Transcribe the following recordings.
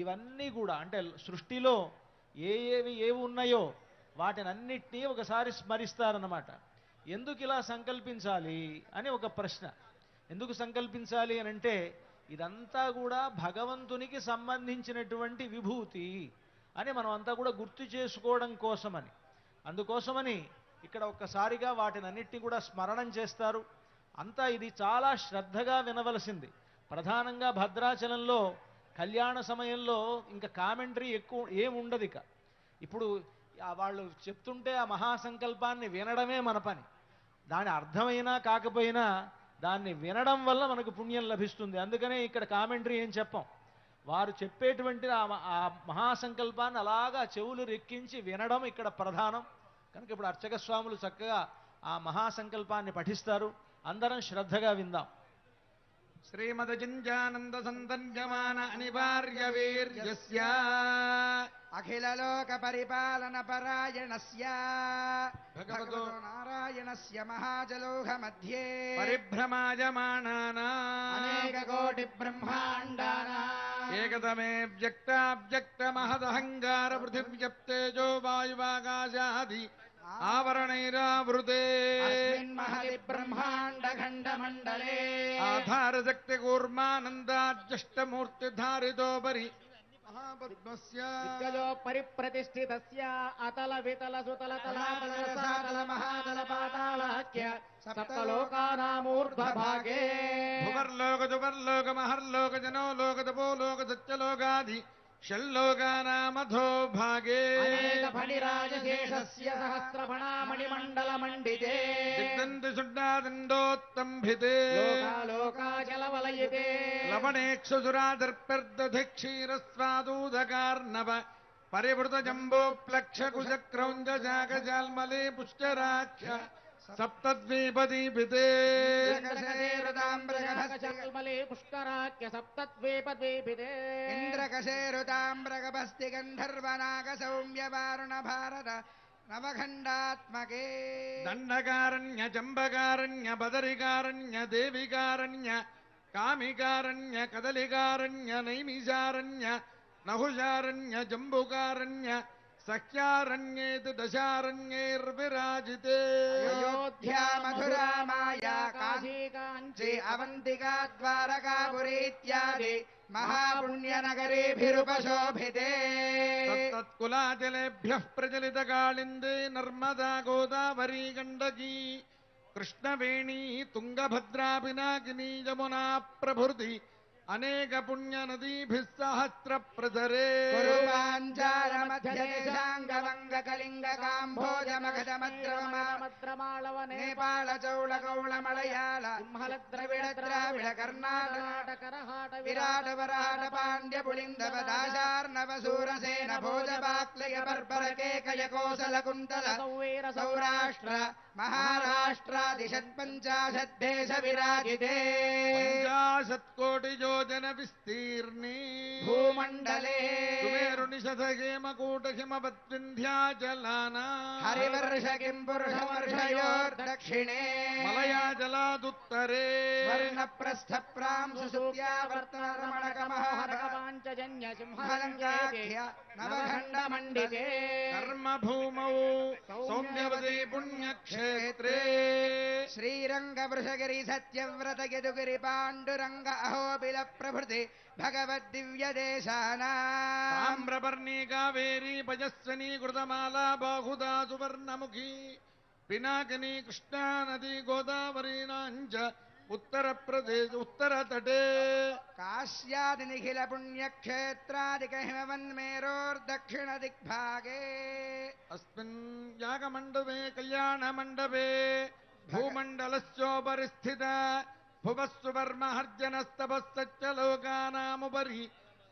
ఇవన్నీ కూడా అంటే సృష్టిలో ఏవి ఉన్నాయో వాటినన్నిటినీ ఒకసారి స్మరిస్తారన్నమాట. ఎందుకు ఇలా సంకల్పించాలి అని ఒక ప్రశ్న. ఎందుకు సంకల్పించాలి అని అంటే ఇదంతా కూడా భగవంతునికి సంబంధించినటువంటి విభూతి అని మనం అంతా కూడా గుర్తు చేసుకోవడం కోసమని. అందుకోసమని ఇక్కడ ఒక్కసారిగా వాటినన్నిటినీ కూడా స్మరణం చేస్తారు. అంతా ఇది చాలా శ్రద్ధగా వినవలసింది. ప్రధానంగా భద్రాచలంలో కళ్యాణ సమయంలో ఇంకా కామెంటరీ ఎక్కువ ఏముండదు. ఇప్పుడు వాళ్ళు చెప్తుంటే ఆ మహాసంకల్పాన్ని వినడమే మన పని. దాని అర్థమైనా కాకపోయినా దాన్ని వినడం వల్ల మనకు పుణ్యం లభిస్తుంది. అందుకనే ఇక్కడ కామెంటరీ ఏం చెప్పం. వారు చెప్పేటువంటి ఆ మహాసంకల్పాన్ని అలాగా చెవులు రెక్కించి వినడం ఇక్కడ ప్రధానం. కనుక ఇప్పుడు అర్చక స్వాములు చక్కగా ఆ మహాసంకల్పాన్ని పఠిస్తారు. అందరం శ్రద్ధగా విందాం. శ్రీమదజింజానంద సంతన్యమాన అనివార్య వీర్యస్య అఖిల లోక పరిపాలన పరాయణస్య భగవతో నారాయణస్య మహాజలోహ మధ్యే పరిభ్రమాయమానానా అనేక కోటి బ్రహ్మాండానా ఏకతమే వ్యక్తావ్యక్త మహదహంగార పృథివ్యప్తేజో వాయువాకాశాది ఆవరణైరావృతే మహది బ్రహ్మాండ ఖండ మండలే ఆధారశక్తి కూర్మానందాజ్యష్టమూర్తిధారితోపరి మహాపద్మస్య పరిప్రతిష్ఠితస్య అతల వితల సుతల తలాతల రసాతల మహాతల పాతాళాఖ్య సప్తలోకానామూర్ధ్వభాగే భువర్లోక దువర్లోక మహర్లోక జనో లోక తపో లోక సత్యలోకాది షల్లోకానామధో భాగే ఫణిరాజశేషస్య సహస్రఫణామణిమండల మండితే దిగ్దంతి శుడ్డాదండోత్తంభితే లోకాచలవలయితే లవణేక్షుసురాదర్పర్దధి క్షీరస్వాదూదకార్ణవ పరివృత జంబోప్లక్ష కుశక్రౌంజ జాగజాల్మలే పుష్కరాఖ్య సప్తద్వీపదీపితే చల్మలే పుష్కరాఖ్య సప్తద్వీపద్వీపితే ఇంద్రకశేరుతాంబ్రగభస్తి గంధర్వనాగ సౌమ్య వారుణ భారత నవఖండాత్మకే దండకారణ్య జంబకారణ్య బదరికారణ్య దేవికారణ్య కామికారణ్య కదలికారణ్య నైమిషారణ్య నహుషారణ్య జంబుకారణ్య సఖ్యారణ్యేతి దశారణ్యైర్విరాజితే అయోధ్యా మధురా మాయా కాశీ కాంచీ అవంతికా ద్వారకాపురీ ఇత్యాది మహాపుణ్యనగరీభిరుపశోభితే తత్కులాచలేభ్యః ప్రచలిత కాళిందే నర్మదా గోదావరీ గండకీ కృష్ణవేణీ తుంగభద్రా పినాకినీ యమునా ప్రభృతి అనేక పుణ్య నదీభిః సహస్ర ప్రసరే కురువాంచారమధ్యదేశాంగవంగ కళింగ కాంభోజ మగధమద్రమాళవ నేపాళ చౌళ కౌళ మలయాళ ద్రవిడ ద్రావిడ కర్ణాటక విరాట వరాట పాండ్య పులిందవ దాశార్ణవ సూరసేన భోజపాక్లయ బర్బర కేకయ కోసల కుంతల సౌరాష్ట్ర మహారాష్ట్రాది షట్పంచాశద్దేశ విరాజితే 50 కోటి యోజన విస్తీర్ణే భూమండలే కుబేరునిషధ హేమకూట హిమవద్వింధ్యాచలానా హరివర్ష కిం పురుష వర్షయోర్దక్షిణే మలయాజలాదుత్తరే వర్ణ ప్రస్థ ప్రాంశు సూత్యావర్తన రమణక మహారకపాంచజన్య సింహలంకాఖ్య నవఖండ మండితే కర్మభూమౌ సౌమ్యవదే పుణ్యక్షేత్రే శ్రీరంగ వృషగిరి సత్యవ్రత యదుగిరి పాండురంగ అహోబిల ప్రభృతి భగవద్దివ్యదేశానా తామ్రపర్ణీ కావేరీ పయస్వనీ కృతమాలా బాహుదా సువర్ణముఖీ పినాకినీ కృష్ణా నదీ గోదావరీనాంచ ఉత్తరప్రదేశ్ ఉత్తరతటే కాశ్యాది నిఖిల పుణ్యక్షేత్రాదిక హిమవన్మేరోర్దక్షిణ దిగ్భాగే అస్మిన్ యాగమండపే కళ్యాణమండపే భూమండలస్యోపరి స్థిత భువస్సువర్మహర్జనస్తపశ్చలోకానాముపరి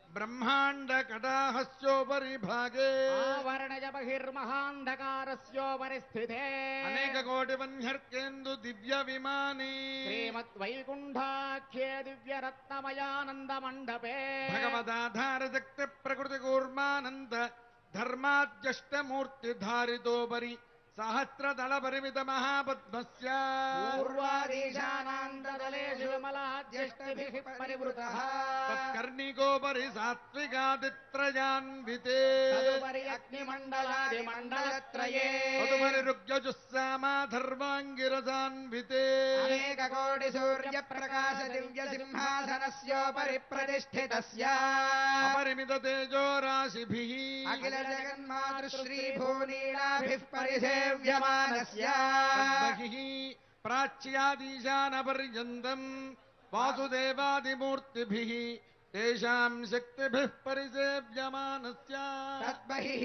బ్రహ్మాండ కటాహస్యోపరి భాగే ఆవరణజ బహిర్మహాంధకారస్యోపరి స్థితే అనేక కోటి వన్యర్కేందు దివ్య విమానే శ్రీమద్వైకుంఠాఖ్యే దివ్యరత్నమయానంద మండపే భగవదాధార శక్తి ప్రకృతి కూర్మానంద ధర్మాద్యష్టమూర్తి ధారితోపరి సహస్రదళ పరిమిత మహాపద్మస్య పూర్వాదీశానాంతదలేషు విమలాద్యష్టభిః పరివృతః తత్కర్ణికోపరి సాత్వికాదిత్రయాన్వితే తదుపరి అగ్నిమండలాదిమండలత్రయే తదుపరి రుగ్యజుస్సామాధర్వాంగిరసాన్వితే అనేక కోటి సూర్య ప్రకాశ దివ్య సింహాసనస్యోపరి ప్రతిష్ఠితస్య అపరిమిత తేజో రాశిభిః అఖిల జగన్మాతృశ్రీ భూనీలాభిః పరిసేవ్యమానస్య తద్బహిః ప్రాచ్యాదీశానపర్యంతం వాసుదేవాదిమూర్తిభిః తేషాం శక్తిభిః పరిసేవ్యమానస్య తద్బహిః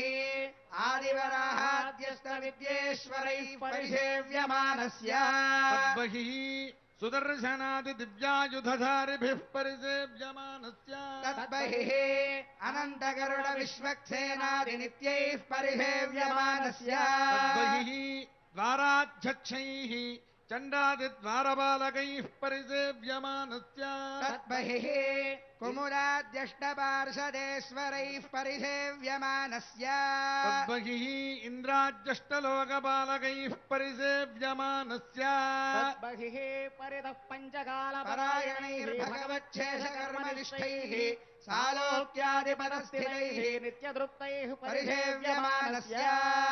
ఆదివరాహాద్యస్త విద్యేశ్వరైః పరిసేవ్యమానస్య తద్బహిః సుదర్శనాది దివ్యాయుధధారిభిః పరిసేవ్యమానస్య తద్బహిః అనంతగరుడ విశ్వక్సేనాది నిత్యైః పరిసేవ్యమానస్య తద్బహిః ద్వారాధ్యక్షైః చండాదిద్వారపాలకైః పరిసేవ్యమానస్య తద్బహిః కుముదాద్యష్టపార్షదేశ్వరైః పరిసేవ్యమానస్య తద్బహిః ఇంద్రాజ్యష్టలోకపాలకైః పరిసేవ్యమానస్య తద్బహిః పరితః పరాయణైర్భగవచ్ఛేషకర్మనిష్టైః సాలోక్యాదిపదస్థితైః నిత్యదృప్తైః పరిసేవ్యమానస్య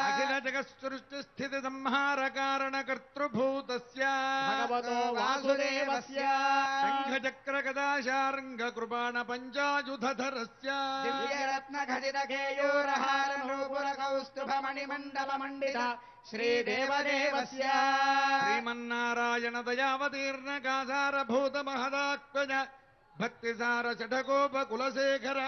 అఖిల జగత్సృష్టిస్థితి సంహార కారణ కర్తృభూతస్య భగవతో వాసుదేవస్య శంఖచక్ర గదాశార్ంగ కృపాణ పంచాయుధరస్య దివ్యరత్నఖచితకేయూరహార నూపుర కౌస్తుభమణిమండల మండిత శ్రీదేవదేవస్య శ్రీమన్నారాయణ దయావతీర్ణ కాసారభూత మహదాత్మజ భక్తిసార షఠకోప కులశేఖర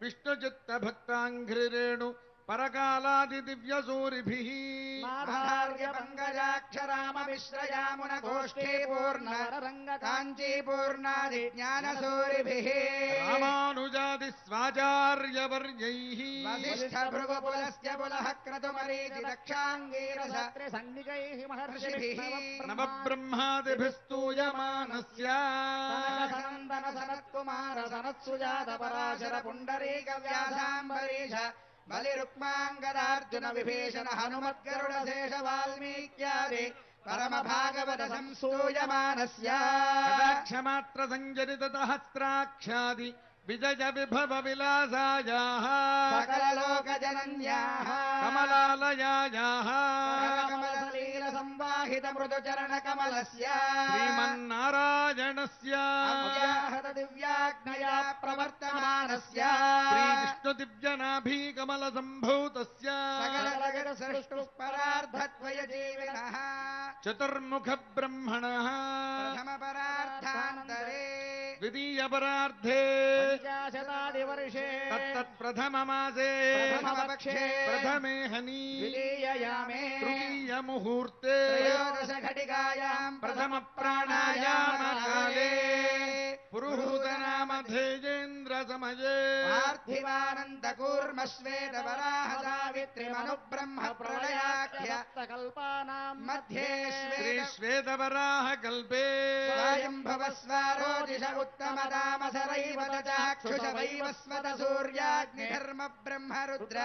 విష్ణుచిత్త భక్తాంఘ్రిరేణు పరకాలాది దివ్య సూరిభిః మాధార్య పంకజాక్షరామ మిశ్రయామున గోష్ఠీ పూర్ణ కాంచీ పూర్ణాది జ్ఞానసూరిభిః రామానుజాది స్వాచార్యవర్యైః వసిష్ఠ భృగుపులస్య పులః క్రతుమరీచి దక్షాంగీరస సన్నికైః మహర్షిభిః నవబ్రహ్మాదిభిస్తూయమానస్య సనందన సనత్కుమార సనత్సుజాత పరాశర పుండరీక వ్యాసాంబరీష బలి రుక్మాంగదార్జున విభీషణ హనుమద్గరుడ శేష వాల్మీక్యాది పరమ భాగవత సంస్తూయమానస్య కటాక్షమాత్ర సంజరిత సహస్రాక్షాది విజయ విభవ విలాసాయాః సకల లోక జనన్యాః కమలాలయాయాః కమలసలీల సంవాహిత మృదు చరణ కమలస్య శ్రీమన్నారాయణస్య అవ్యాహత దివ్యాగ్నయా ప్రవర్తమానస్య శ్రీవిష్ణు దివ్యనాభీ కమల సంభూతస్య సకల జగత్ సృష్టు పరార్ధద్వయ జీవినః చతుర్ముఖ బ్రహ్మణః ప్రథమ పరార్థాంతరే ద్వితీయ పరార్థే పంచాశతాదివర్షే తత్తత్ప్రథమ మాసే ప్రథమపక్షే ప్రథమే హని ద్వితీయయామే తృతీయ ముహూర్తే త్రయోదశ ఘటికాయాం ప్రథమ ప్రాణాయామ కాలే పురుహూత నామధేయేంద్ర సమయే పార్థివానంద కూర్మ శ్వేత వరాహ సావిత్రి మను బ్రహ్మ ప్రళయాఖ్య కల్పానాం మధ్యే శ్రీ శ్వేత శ్వేతవరాహ కల్పే స్వయంభవ స్వారోజిష ఉత్తమ దామసరైవ చాక్షుష వైవస్వత సూర్యాగ్నిధర్మ బ్రహ్మ రుద్ర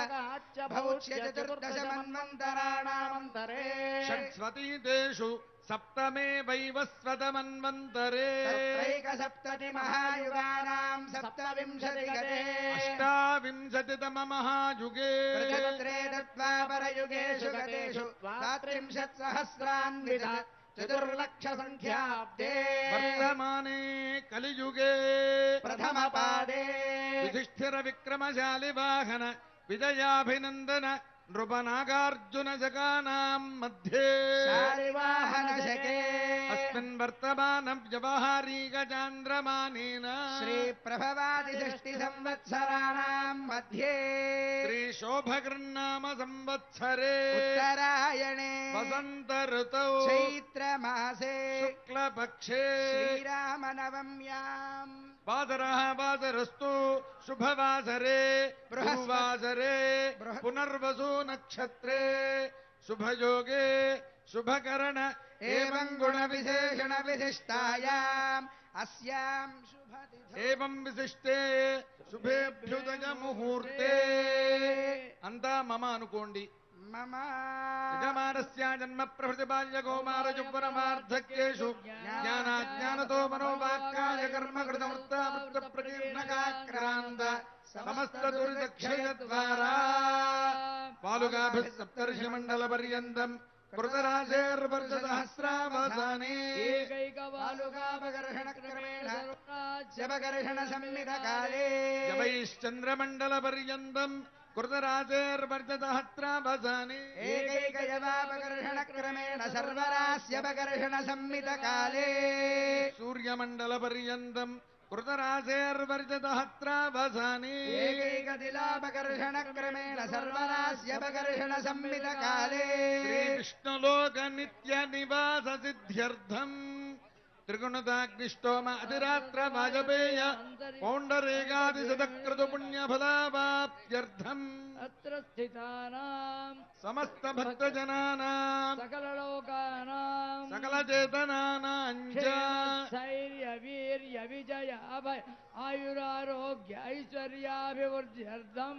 భౌచ్య చతుర్దశ మన్వంతరాణామంతరే షట్స్వతీదేషు సప్తమే వైవస్వతమన్వంతరే తత్రైక సప్తతి మహాయుగానాం సప్తవింశతి గతే అష్టావింశతితమ మహాయుగే ప్రజత్రే తద్వాపరయుగేషు గతేషు ద్వాత్రింశత్ సహస్రాన్విత చతుర్లక్ష సంఖ్యాబ్దే వర్తమానే కలియుగే ప్రథమ పాదే యుధిష్ఠిర విక్రమశాలి వాహన విజయాభినందన నృపనాగార్జున శకానాం మధ్యే శాలివాహన శకే అస్మిన్ వర్తమాన వ్యవహారీక చాంద్రమానేన శ్రీ ప్రభవాది షష్టి సంవత్సరాణాం మధ్యే శ్రీ శోభకృన్నామ సంవత్సరే ఉత్తరాయణే వసంత ఋతౌ చైత్రమాసే శుక్లపక్షే శ్రీరామనవమ్యాం వాసరః వాసరస్తు శుభవాసరే బృహస్వాసరే పునర్వసు నక్షత్రే శుభయోగే శుభకరణ ఏవం గుణ విశేషణ విశిష్టాయాం అస్యాం శుభతిథౌ ఏవం విశిష్టే శుభేభ్యుదయ ముహూర్తే అంతా మమ అనుకోండి మమ యజమానస్య జన్మ ప్రభృతి బాల్య కౌమార యౌవనమార్ధక్యేషు జ్ఞానాజ్ఞానతో మనోవాక్కాయ కర్మ కృతమృత్తామృత ప్రకీర్ణకాక్రాంత సమస్త దురితక్షయద్వారా పాలుగాభిः సప్తర్షి మండల పర్యంతం కృతరాజేర్వర్షసహస్రావసానే ఏకైకవాలుకాపకర్షణక్రమేణ శవకర్షణ సంమితకాలే జవైశ్చంద్రమండల పర్యంతం కృతరాజేర్వర్షసహస్రావసానే ఏకైకయవాపకర్షణక్రమేణ సర్వరాస్యపకర్షణ సంమితకాలే సూర్యమండల పర్యంతం కృతరాజేర్వర్షసహస్రావసానే ఏకైకదిలాపకర్షణక్రమేణ సర్వరాస్యపకర్షణ సంమితకాలే శ్రీవిష్ణులోక నిత్య నివాస సిద్ధ్యర్థం త్రిగుణదాగ్నిష్టోమ అతిరాత్ర వాజపేయ పౌండరేగాది శతక్రతు పుణ్యఫలావాప్త్యర్థం అత్ర స్థితానాం సమస్త భక్తజనానాం సకలలోకానాం సకలచేతనానాం చ స్థైర్య వీర్య విజయ అభయ ఆయురారోగ్య ఐశ్వర్యాభివృద్ధ్యర్థం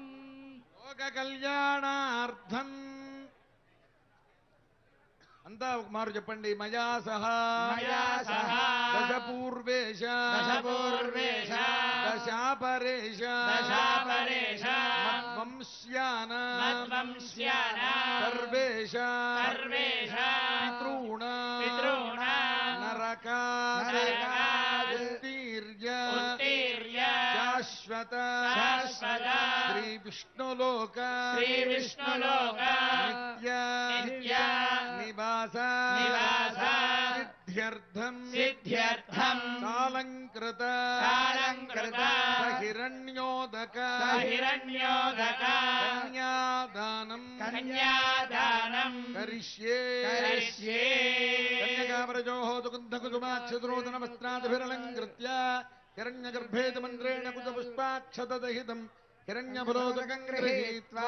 లోక కళ్యాణార్థం అంతా ఒక మారు చెప్పండి మయా సహా దశపూర్వేశ దశాపరేశ మద్వంశ్యానాం సర్వేష పితॄణాం నరకాదుత్తీర్య శాశ్వత శ్రీవిష్ణులోక నిత్య నివాస సిద్ధ్యర్థం సాలంకృత సహిరణ్యోదక కన్యాదానం కరిష్యే కన్యకావ్రజోః దుగ్ధకుసుమాక్షద్రోదన వస్త్రాదిభిరలంకృత్య హిరణ్యగర్భేత మంత్రేణ కుజపుష్పాక్షతదహితం హిరణ్యఫలోదకం గృహీత్వా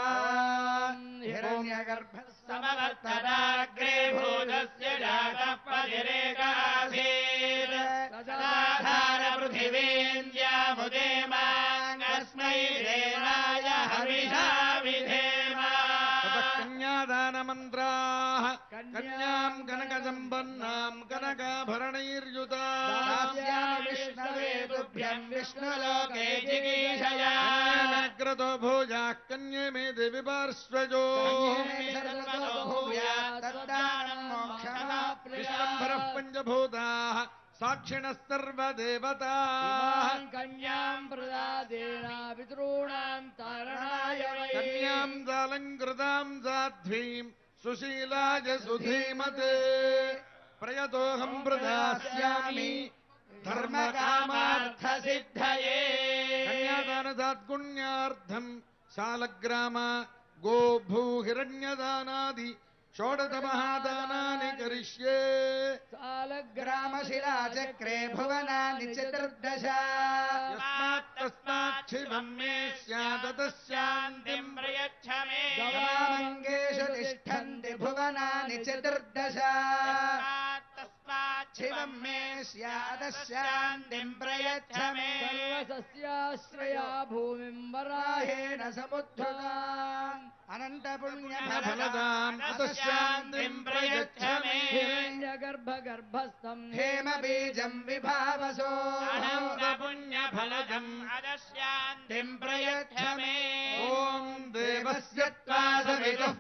హిరణ్యగర్భస్తమవర్తదాగ్రే భూతస్య జాతః పతిరేకాసీత్ తదాధార పృథివీంద్యాముదేమాంగస్మై దేవాయ హవిషా విధేమ కన్యాదానమంత్రాః కన్యాం కనకసంపన్నాం కనకాభరణైర్యుతాం విష్ణవే తుభ్యం విష్ణులోకే జిగీషయా కన్యాగ్రతో భోజాః కన్యే మే దేవి పార్శ్వజో విశ్వంభరః పంచభూతాః సాక్షిణः సర్వదేవతాః కన్యాం ప్రదాదేన పితॄణాం తారణాయ వై కన్యాం జాలంకృతాం సాధ్వీం సుశీలాయ సుధీమతే ప్రయతోహం ప్రదాస్యామి ధర్మకామార్థసిద్ధయే కన్యాదాన సద్గుణ్యార్థం శాలగ్రామ గో భూ హిరణ్యదానాది షోడశ మహాదానాని కరిష్యే గ్రామశిలాచక్రే భువనాని చతుర్దశ యస్మాత్తస్మాచ్చివం మే స్యాదతశాంతిం ప్రయచ్చ మే గవామంగేషు తిష్టంతి భువనాని చతుర్దశ శివం మే స్యాదశాంతిం ప్రయచ్చ మే సర్వసస్యాశ్రయా భూమిం వరాహేణ సముద్ధృతాం అనంత ఫలదాం అతశాంతిం ప్రయచ్చ మే గర్భస్థం హేమ బీజం విభావసో అనంత పుణ్యఫలదం అదశాంతిం ప్రయచ్చ మే ఓం దేవస్య త్వా సవితుః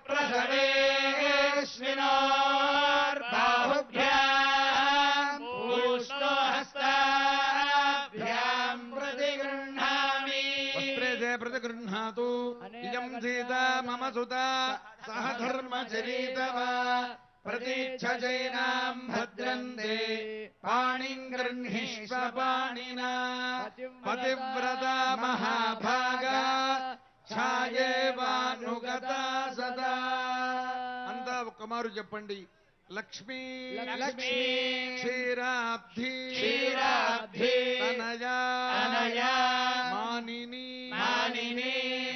ప్రసవేష్వినోర్బాహుభ్యాం పూష్ణో హస్తాభ్యాం ప్రతిగృహ్ణామి వస్త్రే ప్రతిగృహ్ణాతు ఇయం సీతా మమ సుతా సహ ధర్మచరీతవా ప్రతీచ్ఛజైనాం భద్రంతే పాణిం గృహ్ణీష్వ పాణినా పతివ్రతా మహాభాగా ఛాయేవానుగతా సదా అంతా ఒక్క మారు చెప్పండి లక్ష్మీ లక్ష్మీ క్షీరాబ్ధి క్షీరాబ్ధి తనయా తనయా మానిని మానిని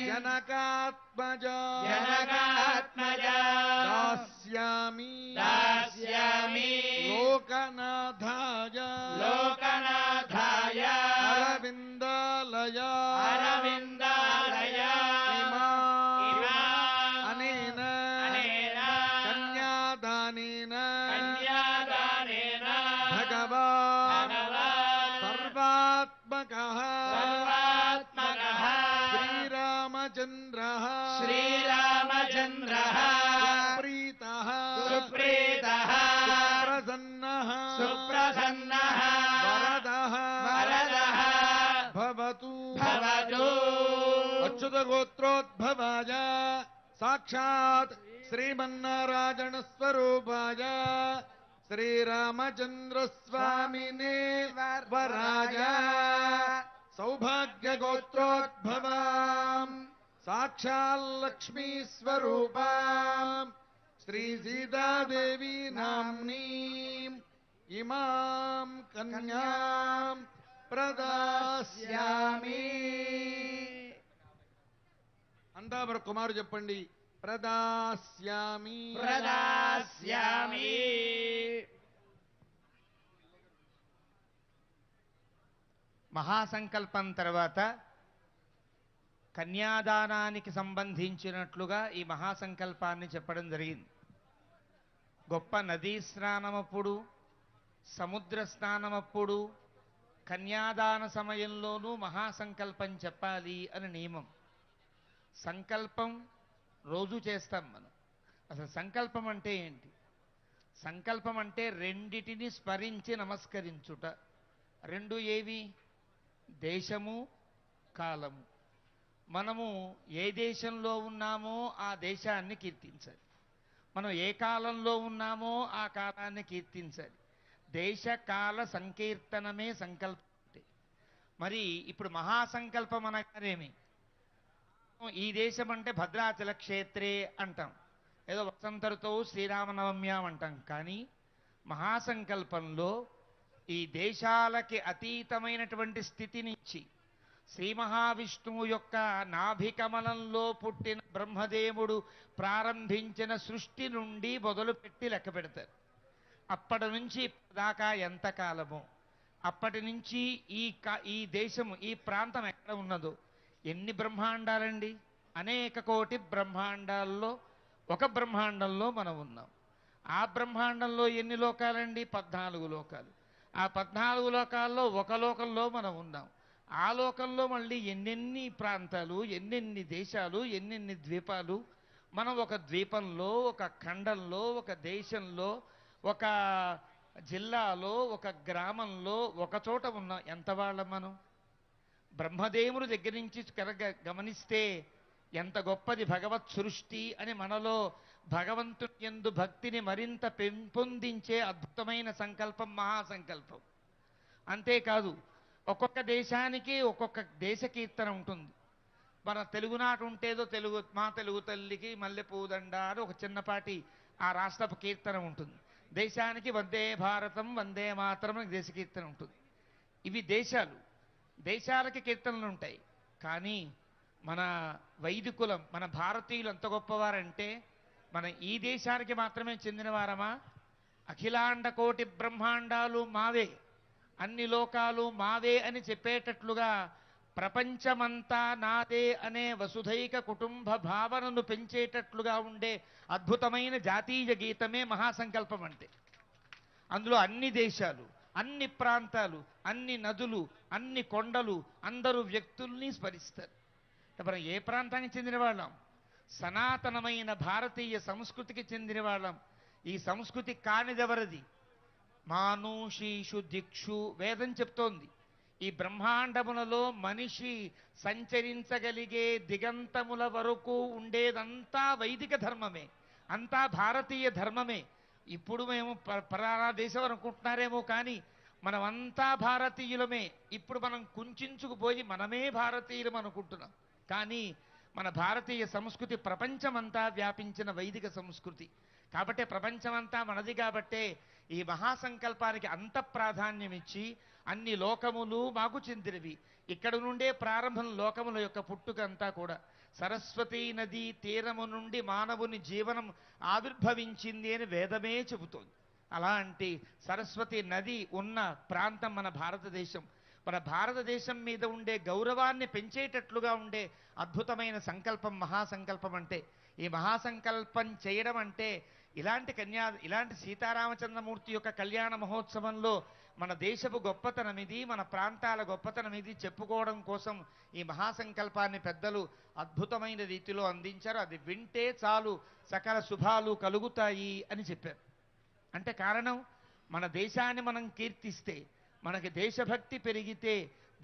జనకాత్మజా జనకాత్మజా దాస్యామి దాస్యామి లోకనాథాయ లోకనాథాయ అరవిందాలయ అరవిందాలయ ఇమా ఇమా అనేన శ్రీరామచంద్రः శ్రీరామచంద్రः ప్రీతः సుప్రీతः ప్రసన్నः సుప్రసన్నः వరదः వరదः భవతు భవతు అచ్యుతగోత్రోద్భవాయ సాక్షాత్ శ్రీమన్నారాయణ స్వరూపాయ శ్రీరామచంద్ర స్వామినే వరాయ సౌభాగ్యగోత్రోద్భవాం సాక్షాల్లక్ష్మీ స్వరూపాం శ్రీ సీతాదేవి నామ్నీం ఇమాం కన్యాం ప్రదాస్యామి. అంతా మరి కుమారు చెప్పండి. ప్రదాస్యామి ప్రదాస్యామి. మహాసంకల్పం తర్వాత కన్యాదానానికి సంబంధించినట్లుగా ఈ మహాసంకల్పాన్ని చెప్పడం జరిగింది. గొప్ప నదీ స్నానమప్పుడు, సముద్ర స్నానమప్పుడు, కన్యాదాన సమయంలోనూ మహాసంకల్పం చెప్పాలి అని నియమం. సంకల్పం రోజు చేస్తాం మనం. అసలు సంకల్పం అంటే ఏంటి? సంకల్పం అంటే రెండిటిని స్మరించి నమస్కరించుట. రెండు ఏవి? దేశము, కాలము. మనము ఏ దేశంలో ఉన్నామో ఆ దేశాన్ని కీర్తించాలి. మనం ఏ కాలంలో ఉన్నామో ఆ కాలాన్ని కీర్తించాలి. దేశ కాల సంకీర్తనమే సంకల్పం అంటే. మరి ఇప్పుడు మహాసంకల్పం అనగానేమి? ఈ దేశం అంటే భద్రాచల క్షేత్రే అంటాం, ఏదో వసంత ఋతువు శ్రీరామనవమ్యాం అంటాం. కానీ మహాసంకల్పంలో ఈ దేశాలకి అతీతమైనటువంటి స్థితి నుంచి శ్రీ మహావిష్ణువు యొక్క నాభికమలంలో పుట్టిన బ్రహ్మదేవుడు ప్రారంభించిన సృష్టి నుండి మొదలుపెట్టి లెక్క పెడతారు. అప్పటి నుంచి దాకా ఎంత కాలమో, అప్పటి నుంచి ఈ దేశము, ఈ ప్రాంతం ఎక్కడ ఉన్నదో, ఎన్ని బ్రహ్మాండాలండి? అనేక కోటి బ్రహ్మాండాల్లో ఒక బ్రహ్మాండంలో మనం ఉన్నాం. ఆ బ్రహ్మాండంలో ఎన్ని లోకాలండి? 14 లోకాలు. ఆ 14 లోకాల్లో ఒక లోకంలో మనం ఉన్నాం. ఆ లోకంలో మళ్ళీ ఎన్నెన్ని ప్రాంతాలు, ఎన్నెన్ని దేశాలు, ఎన్నెన్ని ద్వీపాలు. మనం ఒక ద్వీపంలో, ఒక ఖండంలో, ఒక దేశంలో, ఒక జిల్లాలో, ఒక గ్రామంలో, ఒక చోట ఉన్నాం. ఎంత వాళ్ళం మనం? బ్రహ్మదేవుని దగ్గర నుంచి గమనిస్తే ఎంత గొప్పది భగవత్ సృష్టి అని మనలో భగవంతుని యందు భక్తిని మరింత పెంపొందించే అద్భుతమైన సంకల్పం మహాసంకల్పం. అంతేకాదు ఒక్కొక్క దేశానికి ఒక్కొక్క దేశ కీర్తన ఉంటుంది. మన తెలుగునాట ఉంటేదో మా తెలుగు తల్లికి మల్లెపూదండ అని ఒక చిన్నపాటి ఆ రాష్ట్రపు కీర్తన ఉంటుంది. దేశానికి వందే భారతం వందే మాతరం అని దేశ కీర్తన ఉంటుంది. ఇవి దేశాలు, దేశాలకి కీర్తనలు ఉంటాయి. కానీ మన వైదికులం, మన భారతీయులు ఎంత గొప్పవారంటే, మన ఈ దేశానికి మాత్రమే చెందినవారమా? అఖిలాండ కోటి బ్రహ్మాండాలు మావే, అన్ని లోకాలు మావే అని చెప్పేటట్లుగా ప్రపంచమంతా నాదే అనే వసుధైక కుటుంబ భావనను పెంచేటట్లుగా ఉండే అద్భుతమైన జాతీయ గీతమే మహాసంకల్పం అంటే. అందులో అన్ని దేశాలు, అన్ని ప్రాంతాలు, అన్ని నదులు, అన్ని కొండలు, అందరూ వ్యక్తుల్ని స్మరిస్తారు. మనం ఏ ప్రాంతానికి చెందిన వాళ్ళం? సనాతనమైన భారతీయ సంస్కృతికి చెందిన వాళ్ళం. ఈ సంస్కృతి కానిదెవరది? మానుషీషు దిక్షు వేదం చెప్తోంది. ఈ బ్రహ్మాండములలో మనిషి సంచరించగలిగే దిగంతముల వరకు ఉండేదంతా వైదిక ధర్మమే, అంతా భారతీయ ధర్మమే. ఇప్పుడు మేము పరానా దేశం అనుకుంటున్నారేమో, కానీ మనమంతా భారతీయులమే. ఇప్పుడు మనం కుంచుకుపోయి మనమే భారతీయులం అనుకుంటున్నాం. కానీ మన భారతీయ సంస్కృతి ప్రపంచమంతా వ్యాపించిన వైదిక సంస్కృతి. కాబట్టే ప్రపంచమంతా మనది. కాబట్టే ఈ మహాసంకల్పానికి అంత ప్రాధాన్యం ఇచ్చి అన్ని లోకములు మాకు చెందినవి. ఇక్కడ నుండే ప్రారంభం లోకముల యొక్క పుట్టుకంతా కూడా. సరస్వతీ నదీ తీరము నుండి మానవుని జీవనం ఆవిర్భవించింది అని వేదమే చెబుతోంది. అలాంటి సరస్వతి నది ఉన్న ప్రాంతం మన భారతదేశం. మన భారతదేశం మీద ఉండే గౌరవాన్ని పెంచేటట్లుగా ఉండే అద్భుతమైన సంకల్పం మహాసంకల్పం అంటే. ఈ మహాసంకల్పం చేయడం అంటే ఇలాంటి సీతారామచంద్రమూర్తి యొక్క కళ్యాణ మహోత్సవంలో మన దేశపు గొప్పతనం ఇది, మన ప్రాంతాల గొప్పతనం ఇది చెప్పుకోవడం కోసం ఈ మహాసంకల్పాన్ని పెద్దలు అద్భుతమైన రీతిలో అందించారు. అది వింటే చాలు సకల శుభాలు కలుగుతాయి అని చెప్పారు. అంటే కారణం, మన దేశాన్ని మనం కీర్తిస్తే, మనకి దేశభక్తి పెరిగితే,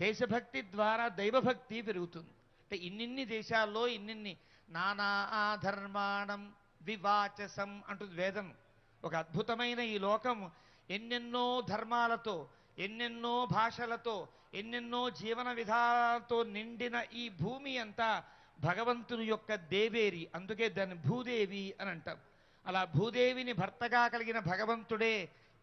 దేశభక్తి ద్వారా దైవభక్తి పెరుగుతుంది. అంటే ఇన్నిన్ని దేశాల్లో ఇన్నిన్ని నానా ధర్మాణం వివాచసం అంటుంది వేదం. ఒక అద్భుతమైన ఈ లోకం ఎన్నెన్నో ధర్మాలతో, ఎన్నెన్నో భాషలతో, ఎన్నెన్నో జీవన విధాలతో నిండిన ఈ భూమి అంతా భగవంతుని యొక్క దేవేరి. అందుకే దాన్ని భూదేవి అని అంటాం. అలా భూదేవిని భర్తగా కలిగిన భగవంతుడే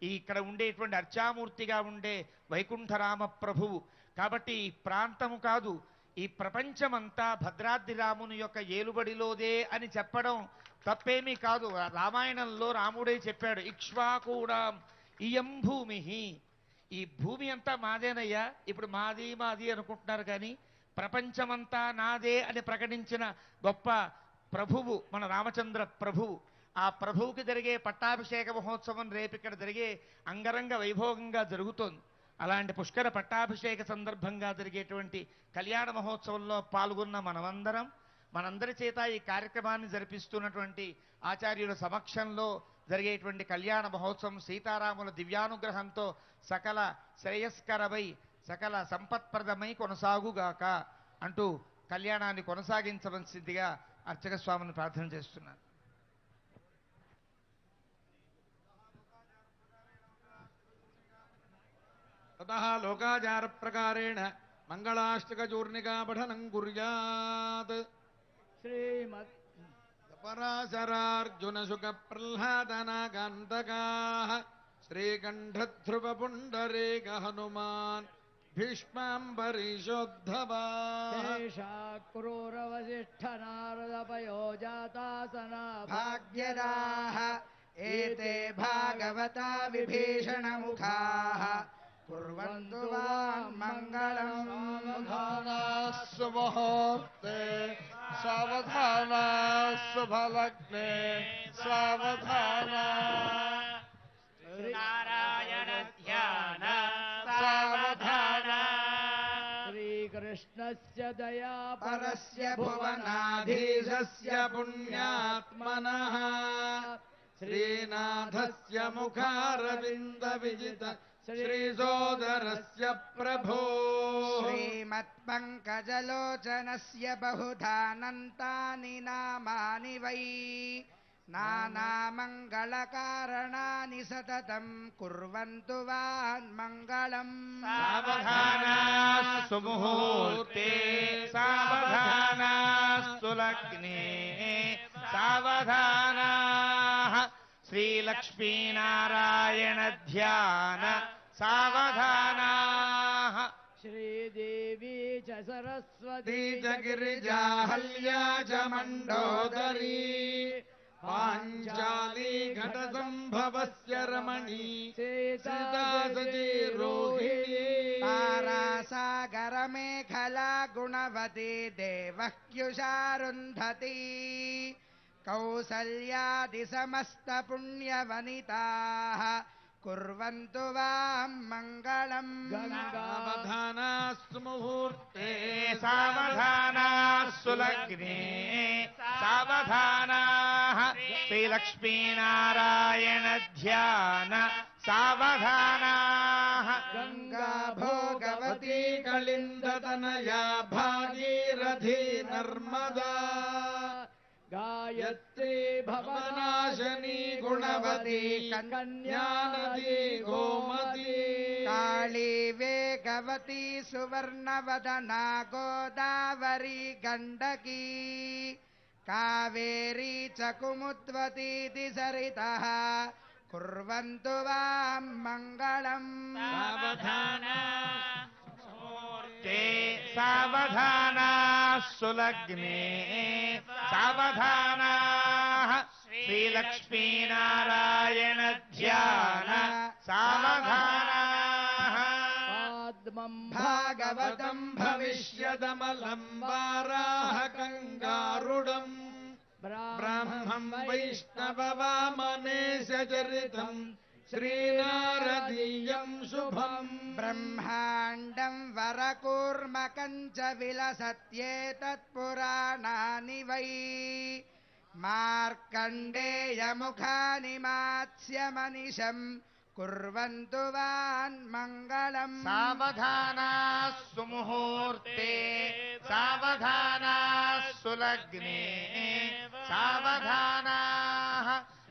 ఈ ఇక్కడ ఉండేటువంటి అర్చామూర్తిగా ఉండే వైకుంఠరామ ప్రభువు. కాబట్టి ఈ ప్రాంతము కాదు, ఈ ప్రపంచమంతా భద్రాద్రి రాముని యొక్క ఏలుబడిలోదే అని చెప్పడం తప్పేమీ కాదు. రామాయణంలో రాముడే చెప్పాడు, ఇక్ష్వాకూడాం ఇయం భూమి, ఈ భూమి అంతా మాదేనయ్యా. ఇప్పుడు మాది మాది అనుకుంటున్నారు, కానీ ప్రపంచమంతా నాదే అని ప్రకటించిన గొప్ప ప్రభువు మన రామచంద్ర ప్రభువు. ఆ ప్రభువుకి జరిగే పట్టాభిషేక మహోత్సవం రేపు ఇక్కడ జరిగే అంగరంగ వైభోగంగా జరుగుతోంది. అలాంటి పుష్కర పట్టాభిషేక సందర్భంగా జరిగేటువంటి కళ్యాణ మహోత్సవంలో పాల్గొన్న మనందరి చేత ఈ కార్యక్రమాన్ని జరిపిస్తున్నటువంటి ఆచార్యుల సమక్షంలో జరిగేటువంటి కళ్యాణ మహోత్సవం సీతారాముల దివ్యానుగ్రహంతో సకల శ్రేయస్కరమై సకల సంపత్ప్రదమై కొనసాగుగాక అంటూ కళ్యాణాన్ని కొనసాగించవలసిందిగా అర్చక స్వామిని ప్రార్థన చేస్తున్నారు. ततः लोकाचारप्रकारेण मङ्गलाष्टकचूर्णिका पठनं कुर्यात्। श्रीमत् पराशरार्जुनशुकप्रह्लादनागान्तकाः श्रीकण्ठध्रुवपुण्डरीकहनुमान् भीष्माम्बरीशोद्धवाः शेषाक्रूरवसिष्ठनारदपयोजातासना भाग्यदाः एते भागवता विभीषणमुखाः कुर्वन्तु वाङ्मङ्गलम्। सुमुहूर्ते सावधाना शुभलग्ने सावधाना नारायण ध्यान सावधाना श्रीकृष्णस्य दया परस्य भुवनाधीशस्य पुण्यात्मनः श्रीनाथस्य मुखारविन्दविजित श्रीसोदरस्य प्रभो श्रीमत्पङ्कजलोचनस्य बहुधानन्तानि नामानि वै नानामङ्गलकारणानि सततं कुर्वन्तु वान्मङ्गलम्। सावधाना सुमुहूर्ते सावधाना सुलग्ने सावधानाः श्रीलक्ष्मीनारायण ध्यान सावधानाः श्रीदेवी च सरस्वती च गिरिजाहल्या च मण्डोदरी पाञ्चाली घटसम्भवस्य रमणी सीता सती रोहिणी तारासागरमेखला गुणवती देवह्युषारुन्धती कौसल्यादिसमस्तपुण्यवनिताः कुर्वन्तु वाङ्मङ्गलम्। सावधाना सुमुहूर्ते सावधाना सुलग्ने सावधानाः श्रीलक्ष्मीनारायण ध्यान सावधानाः गङ्गा भोगवती कलिन्दतनया भागीरथी नर्मदा गायत्री भवनाशनी गुणवती कन्या नदी गोमती काली वेगवती सुवर्णवदना गोदावरी गण्डकी कावेरी च कुमुद्वतीति सरितः कुर्वन्तु वाङ्मङ्गलम्। सावधाना ते सावधाना सुलग्ने सावधानाः श्रीलक्ष्मीनारायण ध्यान सावधानाः पाद्मम् भागवतं भविष्यदमलं वाराह कङ्गारुडम् ब्रह्मं శ్రీమదాం వైష్ణవవామనేశచరితం శ్రీనారదీయం శుభం బ్రహ్మాండం వరకూర్మకం చ విలసత్యేతత్పురాణాని వై మార్కండేయముఖాని మాత్స్యమనిశం కుర్వంతు వాన్మంగళం. సావధానా సుముహూర్తే సావధానా సులగ్నే సావధానా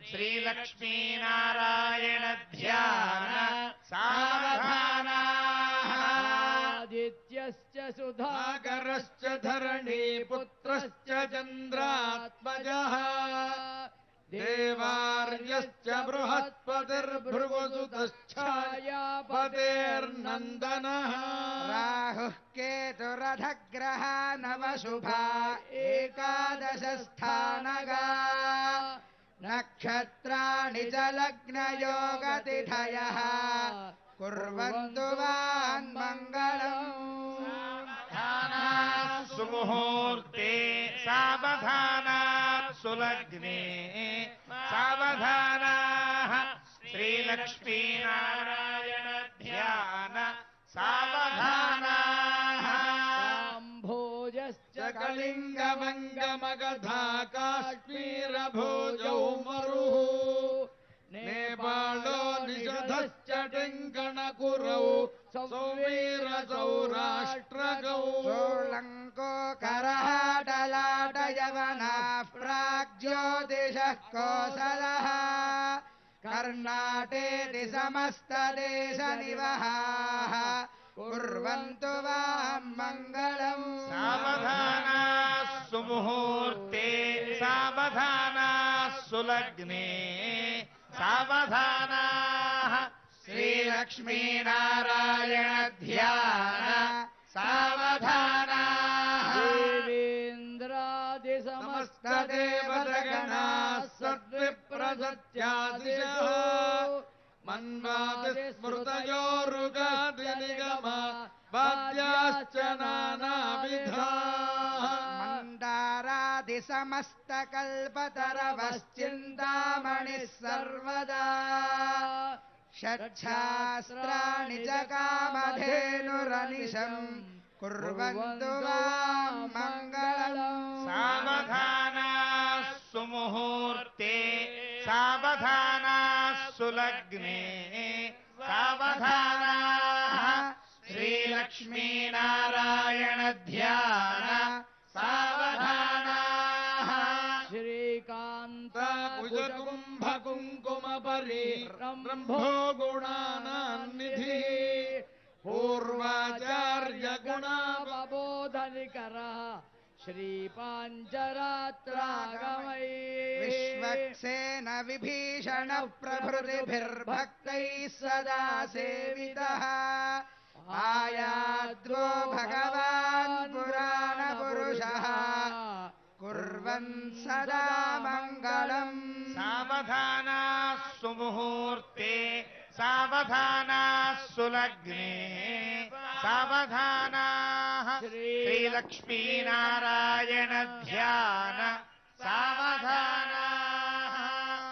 శ్రీలక్ష్మీనారాయణ ధ్యాన సావధానా ఆదిత్యశ్చ సాగరశ్చ ధరణీపుత్రశ్చ చంద్రాత్మజః దేవార్యశ్చ బృహస్పతిర్భృగుసుతశ్ఛాయాపతిర్నందనః రాహుః కేతురథగ్రహ నవశుభా ఏకాదశస్థానగా నక్షత్రాణి చ లగ్నయోగతిథయః కుర్వంతు వాన్మంగళం. సుముహూర్తే సావధానా సులగ్నే సావధానా శ్రీలక్ష్మీనారాయణ ధ్యాన సావధానా భోజశ్చ కళింగమంగమగధా కాశ్మీరభోజౌ మరుః నేపాళో నిషధశ్చ టెంకణకురౌ సౌవీరసౌరాష్ట్రగౌ సోళంకో కరహాటలాటయవనాః ప్రాగ్జ్యోతిషః కోసలः కర్ణాటేతి సమస్తదేశనివహాః కుర్వంతు వాన్మంగళం. సావధానా సుముహూర్తే సావధానా సులగ్నే సావధానా శ్రీలక్ష్మీనారాయణ ధ్యాన సావధానా దేవేంద్రాది సమస్తదేవతగణాః సద్విప్రసత్యాదిశః మన్వాది స్మృతయోరుగాదినిగమా వాద్యాశ్చ నానావిధాః మందారాది సమస్తకల్పతరవశ్చింతామణిः సర్వదా షట్శాస్త్రాణి చ కామధేనురనిశం కుర్వంతు వాన్మంగళం. సావధానా సుముహూర్తే సావధానా సులగ్నే సావధానా శ్రీలక్ష్మీనారాయణ ధ్యాన సావధానా శ్రీకాంత కుజకుంభకుంకుమపరి రంభో గుణానాన్నిధి పూర్వాచార్య గుణావబోధనికర శ్రీపాంచరాత్రాగమై విశ్వక్సేన విభీషణ ప్రభృతిభిర్భక్తైः సదా సేవితः ఆయాద్వో భగవాన్ పురాణపురుషः కుర్వన్ సదా మంగళం. సావధానా సుముహూర్తే సావధానా సులగ్నే సావధానా శ్రీలక్ష్మీనారాయణ ధ్యాన సావధానా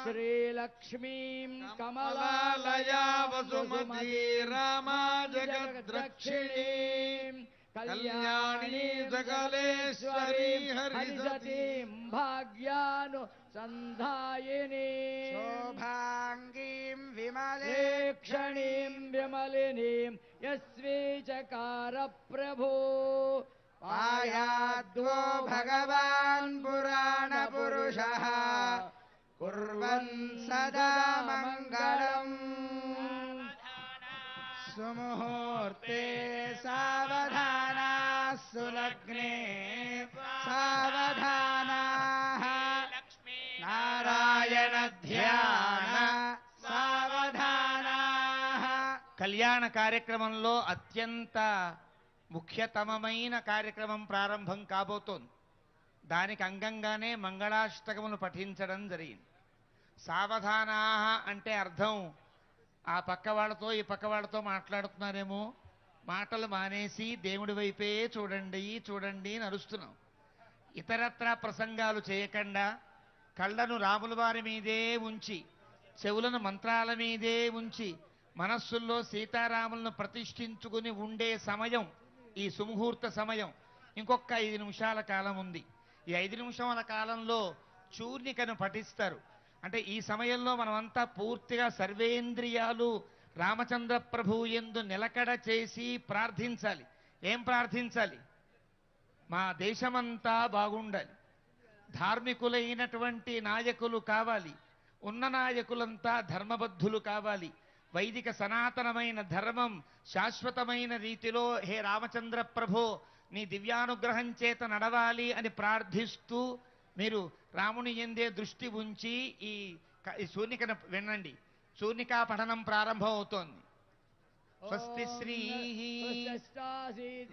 శ్రీలక్ష్మీం కమలాలయా వసుమతీ రామా జగద్రక్షిణీ కళ్యాణీ సకలేశ్వరీ హరిసతీం భాగ్యాను సంధాయిని శోభాంగీం విమలే క్షణీం విమలినీం యస్వీచకార ప్రభో పాయాద్వో భగవాన్ పురాణపురుషः కుర్వన్ సదా మంగళం. సుముహూర్తే సావధానా సులగ్నే సావధానా నారాయణ ధ్యాన సావధానా. కళ్యాణ కార్యక్రమంలో అత్యంత ముఖ్యతమమైన కార్యక్రమం ప్రారంభం కాబోతోంది. దానికి అంగంగానే మంగళాష్టకములు పఠించడం జరిగింది. సావధానా అంటే అర్థం ఆ పక్క వాళ్ళతో ఈ పక్క వాళ్ళతో మాట్లాడుతున్నారేమో, మాటలు మానేసి దేవుడి వైపే చూడండి చూడండి అని అరుస్తున్నాం. ఇతరత్రా ప్రసంగాలు చేయకుండా కళ్ళను రాముల వారి మీదే ఉంచి చెవులను మంత్రాల మీదే ఉంచి మనస్సుల్లో సీతారాములను ప్రతిష్ఠించుకుని ఉండే సమయం ఈ సుముహూర్త సమయం. ఇంకొక 5 నిమిషాల కాలం ఉంది. ఈ 5 నిమిషాల కాలంలో చూర్ణికను పఠిస్తారు. అంటే ఈ సమయంలో మనమంతా పూర్తిగా సర్వేంద్రియాలు రామచంద్ర ప్రభు యందు నిలకడ చేసి ప్రార్థించాలి. ఏం ప్రార్థించాలి? మా దేశమంతా బాగుండాలి, ధార్మికులైనటువంటి నాయకులు కావాలి, ఉన్న నాయకులంతా ధర్మబద్ధులు కావాలి, వైదిక సనాతనమైన ధర్మం శాశ్వతమైన రీతిలో హే రామచంద్ర ప్రభో నీ దివ్యానుగ్రహం చేత నడవాలి అని ప్రార్థిస్తూ మీరు రాముని యందే దృష్టి ఉంచి ఈ శూన్యకను వినండి. శూన్యకా పఠనం ప్రారంభం అవుతోంది. స్వస్తి శ్రీ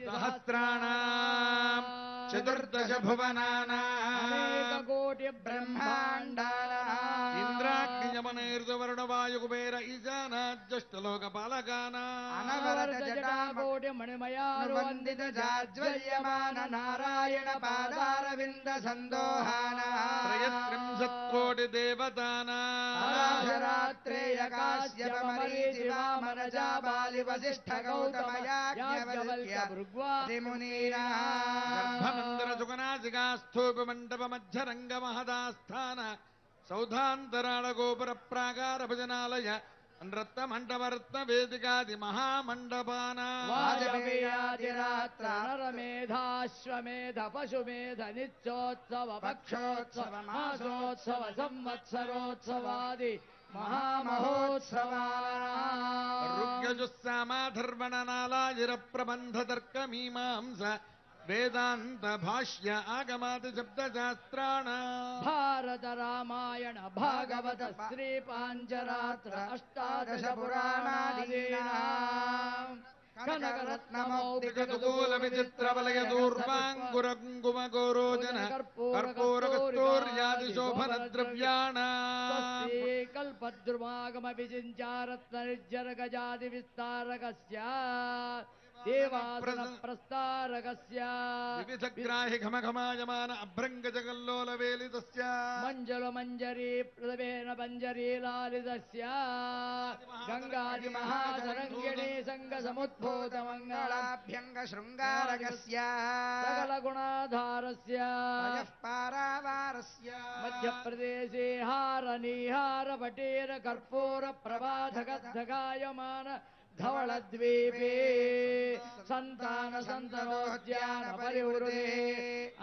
సహస్రాణాం చతుర్దశ భువనానాం కోటి బ్రహ్మాండానాం ఇంద్రాగ్నియమనైర్దువర్ణ వాయు కుబేర ఈశానాజ్యష్టలోకపాలకానాం అనవరత జటాకోటి మణిమయానువందిత జాజ్వల్యమాన నారాయణ పాదారవింద సందోహానాం త్రయత్రింశత్కోటి దేవతానాం రాత్రేయ కాశ్యప మరీచి వామన జాబాలి వసిష్ఠ గౌతమ యాజ్ఞవల్క్య భృగ్వాది మునీనాం గర్భమందిర సుగనాసికా స్థూప మండప మధ్యరంగ మహదాస్థాన సౌధాంతరాళ గోపుర ప్రాకార భజనాలయ నృత్త మండపరత్న వేదికాది మహామండపానాం వాజపేయాదిరాత్ర నరమేధాశ్వమేధ పశుమేధ నిత్యోత్సవ పక్షోత్సవ మాసోత్సవ సంవత్సరోత్సవాది మహామహోత్సవానాం ఋగ్యజుస్సామాధర్వణనాలాజిర ప్రబంధ తర్క మీమాంస వేదాంత భాష్య ఆగమాది శబ్దశాస్త్రాణాం భారత రామాయణ భాగవత శ్రీ పాంచరాత్ర అష్టాదశ పురాణాదీనాం కనకరత్నమౌక్తికతుకూల విచిత్ర వలయ దూర్వాంగుర కుంకుమ గోరోజన కర్పూర కస్తూర్యాది శోభన ద్రవ్యాణాం కల్పద్రుమాగమ విచించారత్న నిర్జర గజాది విస్తారకస్య దేవాసన ప్రస్తారకస్య వివిధ గ్రాహి ఘమఘమాయమాన అభ్రంగ జగల్లోల వేలితస్య మంజల మంజరీ ప్రదవేన పంజరీ లాలితస్య గంగాది మహాతరంగిణీ సంగ సముద్భూత మంగళాభ్యంగ శృంగారకస్య సకల గుణాధారస్య పారావారస్య మధ్యప్రదేశే హార నీహార పటీర కర్పూర ప్రభాధగద్ధగాయమాన ధవళద్వీపే సంతాన సంతనోద్యాన పరివృతే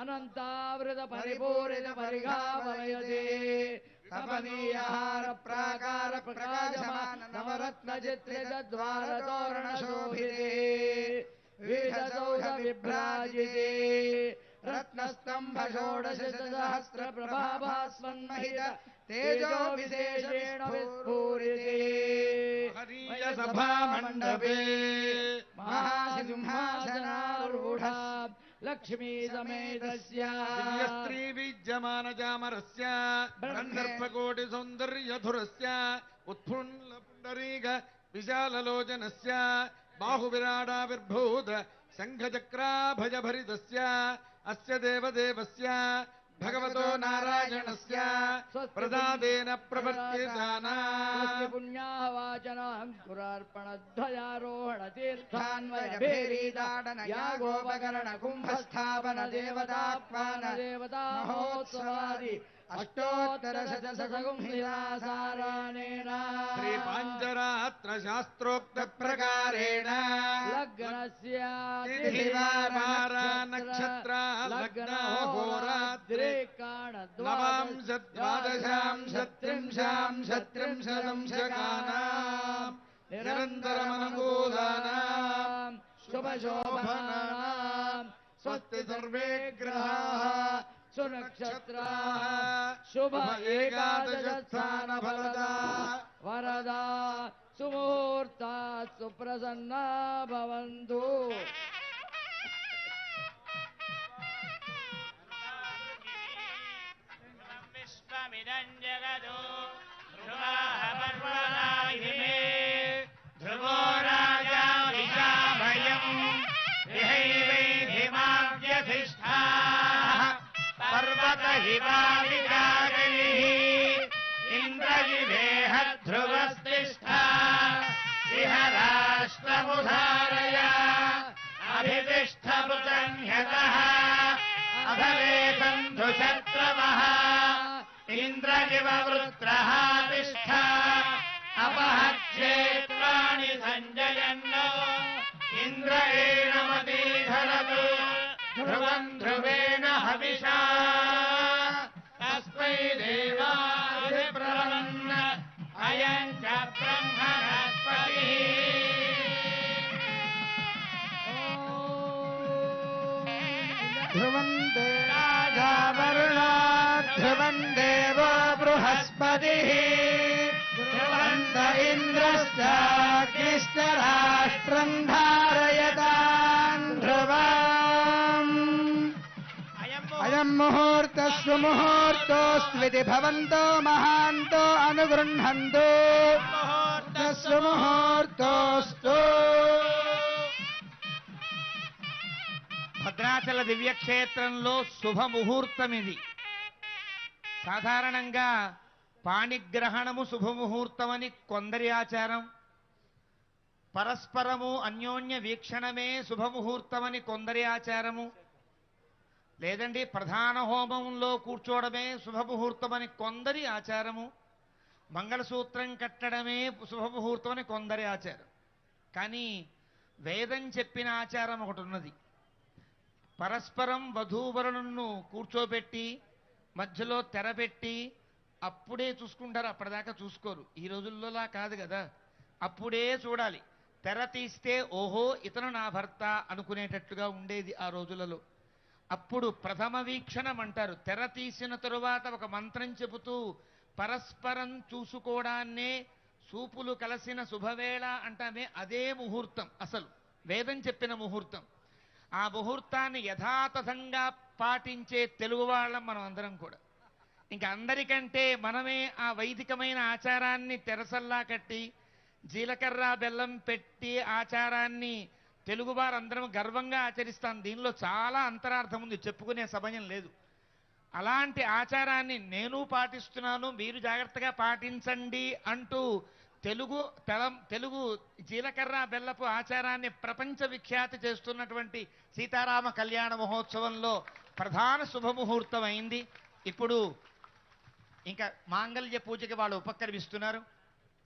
అనంతావృత పరిపూరిత పరిఘావలయతే తపనీయహార ప్రాకార ప్రకాశమాన నవరత్న చిత్రిత ద్వార తోరణ శోభితే వివిధ సౌధ విభ్రాజితే రత్నస్తంభ షోడశ సహస్ర ప్రభాభాస్మన్మహిత తేజో విశేషేణ విస్ఫూరితే హరీయ సభా మండపే మహాసింహాసనారూఢ లక్ష్మీ సమేతస్య దివ్యస్త్రీ విద్యమాన చామరస్య గంధర్వకోటి సౌందర్యధురస్య ఉత్ఫుల్ల పుండరీక విశాలలోచనస్య బాహువిరాడావిర్భూత శంఖచక్రాభయభరితస్య అస్య దేవదేవస్య భగవతో నారాయణస్య ప్రదాదేన ప్రవర్తితానాం పుణ్యాహ వాచనాంకురార్పణధ్వజారోహణ తీర్థాన్వయ భేరీదాడన యాగోపకరణ కుంభస్థాపన దేవతాత్మాన దేవతా మహోత్సవాది అష్టోత్తర శతసగుంహిరాసారాణేన శ్రీ పాంచరాత్ర శాస్త్రోక్త ప్రకారేణ లగ్నస్య తిథివార నక్షత్ర లగ్న హోరాత్రి నవాంశ ద్వాదశాంశ త్రింశాంశ త్రింశదంశకానాం నిరంతరమనుకూలానాం శుభశోభనానాం స్వస్తి సర్వే గ్రహాః సునక్షత్రాః శుభ ఏకాదశ స్థాన ఫలదా వరదా సుముహూర్తా సుప్రసన్నా భవంతు. విశ్వమిదం జగదో ధ్రువాః పర్వతాయిమే ధ్రువో రాజా విశాభయం విహైవైధిమావ్యధిష్ఠాః పర్వత హిమావికాగైః जगतः अभवे सन्धु शत्रवः इन्द्र इव वृत्रः तिष्ठ अपहक्षेत्राणि सञ्जयन्नो इन्द्र एणमतीधरतु ध्रुवम् ध्रुवेण हविषा तस्मै देवादिप्रवन्न अयम् च ब्रह्मणस्पतिः ध्रुवम् देवाजा वरुणा ध्रुवम् देवो बृहस्पतिः ध्रुवन्त इन्द्रश्चाग्निश्च राष्ट्रम् धारयताम् ध्रुवम् अयम् मुहूर्तः सुमुहूर्तोऽस्त्विति भवन्तो महान्तो अनुगृह्णन्तु सुमुहूर्तोऽस्तु భద్రాచల దివ్యక్షేత్రంలో శుభముహూర్తం ఇది. సాధారణంగా పాణిగ్రహణము శుభముహూర్తమని కొందరి ఆచారం, పరస్పరము అన్యోన్య వీక్షణమే శుభముహూర్తమని కొందరి ఆచారము, లేదండి ప్రధాన హోమంలో కూర్చోవడమే శుభముహూర్తమని కొందరి ఆచారము, మంగళసూత్రం కట్టడమే శుభముహూర్తమని కొందరి ఆచారం. కానీ వేదం చెప్పిన ఆచారం ఒకటి ఉన్నది. పరస్పరం వధూవరులను కూర్చోబెట్టి మధ్యలో తెరపెట్టి అప్పుడే చూసుకుంటారు, అప్పటిదాకా చూసుకోరు. ఈ రోజుల్లోలా కాదు కదా, అప్పుడే చూడాలి. తెర తీస్తే ఓహో ఇతను నా భర్త అనుకునేటట్లుగా ఉండేది ఆ రోజులలో. అప్పుడు ప్రథమ వీక్షణం అంటారు. తెర తీసిన తరువాత ఒక మంత్రం చెబుతూ పరస్పరం చూసుకోవడాన్నే చూపులు కలిసిన శుభవేళ అంటామే, అదే ముహూర్తం. అసలు వేదం చెప్పిన ముహూర్తం. ఆ ముహూర్తాన్ని యథాతథంగా పాటించే తెలుగు వాళ్ళం మనం అందరం కూడా. ఇంకా అందరికంటే మనమే ఆ వైదికమైన ఆచారాన్ని తెరసల్లా కట్టి జీలకర్ర బెల్లం పెట్టి ఆచారాన్ని తెలుగువారందరం గర్వంగా ఆచరిస్తాం. దీనిలో చాలా అంతరార్థం ఉంది, చెప్పుకునే సమయం లేదు. అలాంటి ఆచారాన్ని నేను పాటిస్తున్నాను, మీరు జాగ్రత్తగా పాటించండి అంటూ తెలుగు జీలకర్ర బెల్లపు ఆచారాన్ని ప్రపంచ విఖ్యాతి చేస్తున్నటువంటి సీతారామ కళ్యాణ మహోత్సవంలో ప్రధాన శుభముహూర్తం అయింది. ఇప్పుడు ఇంకా మాంగళ్య పూజకి వాళ్ళు ఉపక్రమిస్తున్నారు.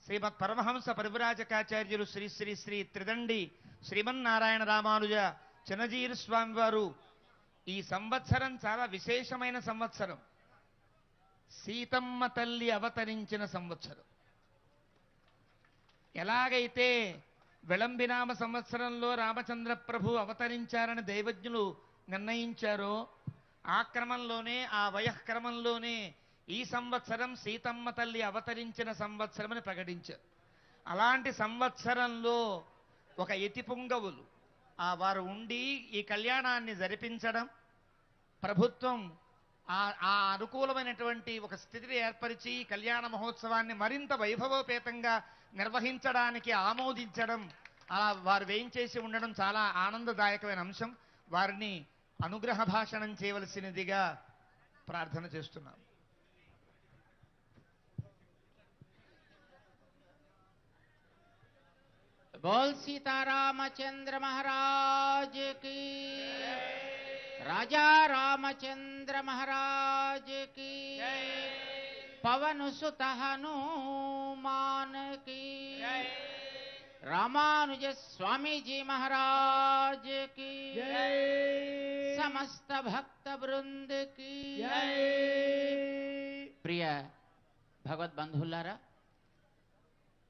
శ్రీమద్ పరమహంస పరివ్రాజకాచార్యులు శ్రీ శ్రీ శ్రీ త్రిదండి శ్రీమన్నారాయణ రామానుజ చిన్నజీరు స్వామి వారు ఈ సంవత్సరం చాలా విశేషమైన సంవత్సరం. సీతమ్మ తల్లి అవతరించిన సంవత్సరం. ఎలాగైతే విళంబినామ సంవత్సరంలో రామచంద్ర ప్రభు అవతరించారని దైవజ్ఞులు నిర్ణయించారో ఆ క్రమంలోనే, ఆ వయఃక్రమంలోనే ఈ సంవత్సరం సీతమ్మ తల్లి అవతరించిన సంవత్సరం అని ప్రకటించారు. అలాంటి సంవత్సరంలో ఒక యతి పుంగవులు వారు ఉండి ఈ కళ్యాణాన్ని జరిపించడం, ప్రభుత్వం ఆ అనుకూలమైనటువంటి ఒక స్థితిని ఏర్పరిచి కళ్యాణ మహోత్సవాన్ని మరింత వైభవోపేతంగా నిర్వహించడానికి ఆమోదించడం, అలా వారు వేయించేసి ఉండడం చాలా ఆనందదాయకమైన అంశం. వారిని అనుగ్రహ భాషణం చేయవలసినదిగా ప్రార్థన చేస్తున్నాం. बोल सीतारामचंद्र महाराज की, राजा रामचंद्र महाराज की, पवन सुत हनुमान की, रामानुज स्वामी जी महाराज की, समस्त भक्त वृंद की प्रिय भगवत बंधुलारा,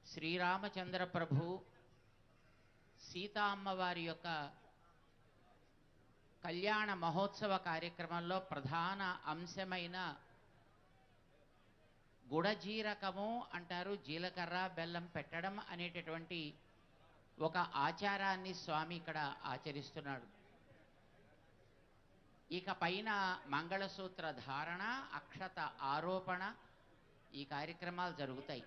శ్రీరామచంద్ర ప్రభు సీతా అమ్మవారి యొక్క కళ్యాణ మహోత్సవ కార్యక్రమంలో ప్రధాన అంశమైన గుడజీరకము అంటారు, జీలకర్ర బెల్లం పెట్టడం అనేటటువంటి ఒక ఆచారాన్ని స్వామి ఇక్కడ ఆచరిస్తున్నాడు. ఇక పైన మంగళసూత్ర ధారణ, అక్షత ఆరోపణ ఈ కార్యక్రమాలు జరుగుతాయి.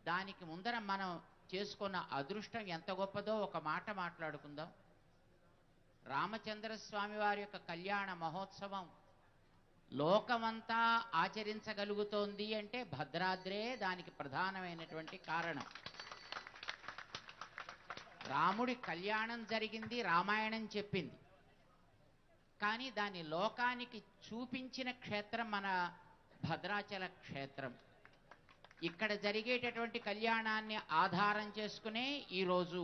దానికి ముందర మనం చేసుకున్న అదృష్టం ఎంత గొప్పదో ఒక మాట మాట్లాడుకుందాం. రామచంద్ర స్వామి వారి యొక్క కళ్యాణ మహోత్సవం లోకమంతా ఆచరించగలుగుతోంది అంటే భద్రాద్రే దానికి ప్రధానమైనటువంటి కారణం. రాముడి కళ్యాణం జరిగింది, రామాయణం చెప్పింది. కానీ దాని లోకానికి చూపించిన క్షేత్రం మన భద్రాచల క్షేత్రం. ఇక్కడ జరిగేటటువంటి కళ్యాణాన్ని ఆధారం చేసుకునే ఈరోజు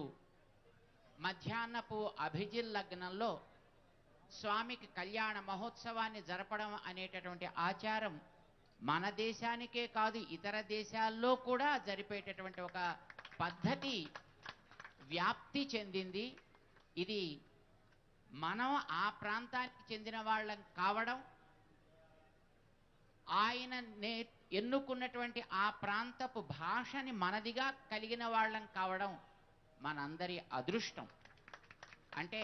మధ్యాహ్నపు అభిజిల్ లగ్నంలో స్వామికి కళ్యాణ మహోత్సవాన్ని జరపడం అనేటటువంటి ఆచారం మన దేశానికే కాదు ఇతర దేశాల్లో కూడా జరిపేటటువంటి ఒక పద్ధతి వ్యాప్తి చెందింది. ఇది మనం ఆ ప్రాంతానికి చెందిన వాళ్ళం కావడం, ఆయన ఎన్నుకున్నటువంటి ఆ ప్రాంతపు భాషని మనదిగా కలిగిన వాళ్ళం కావడం మనందరి అదృష్టం. అంటే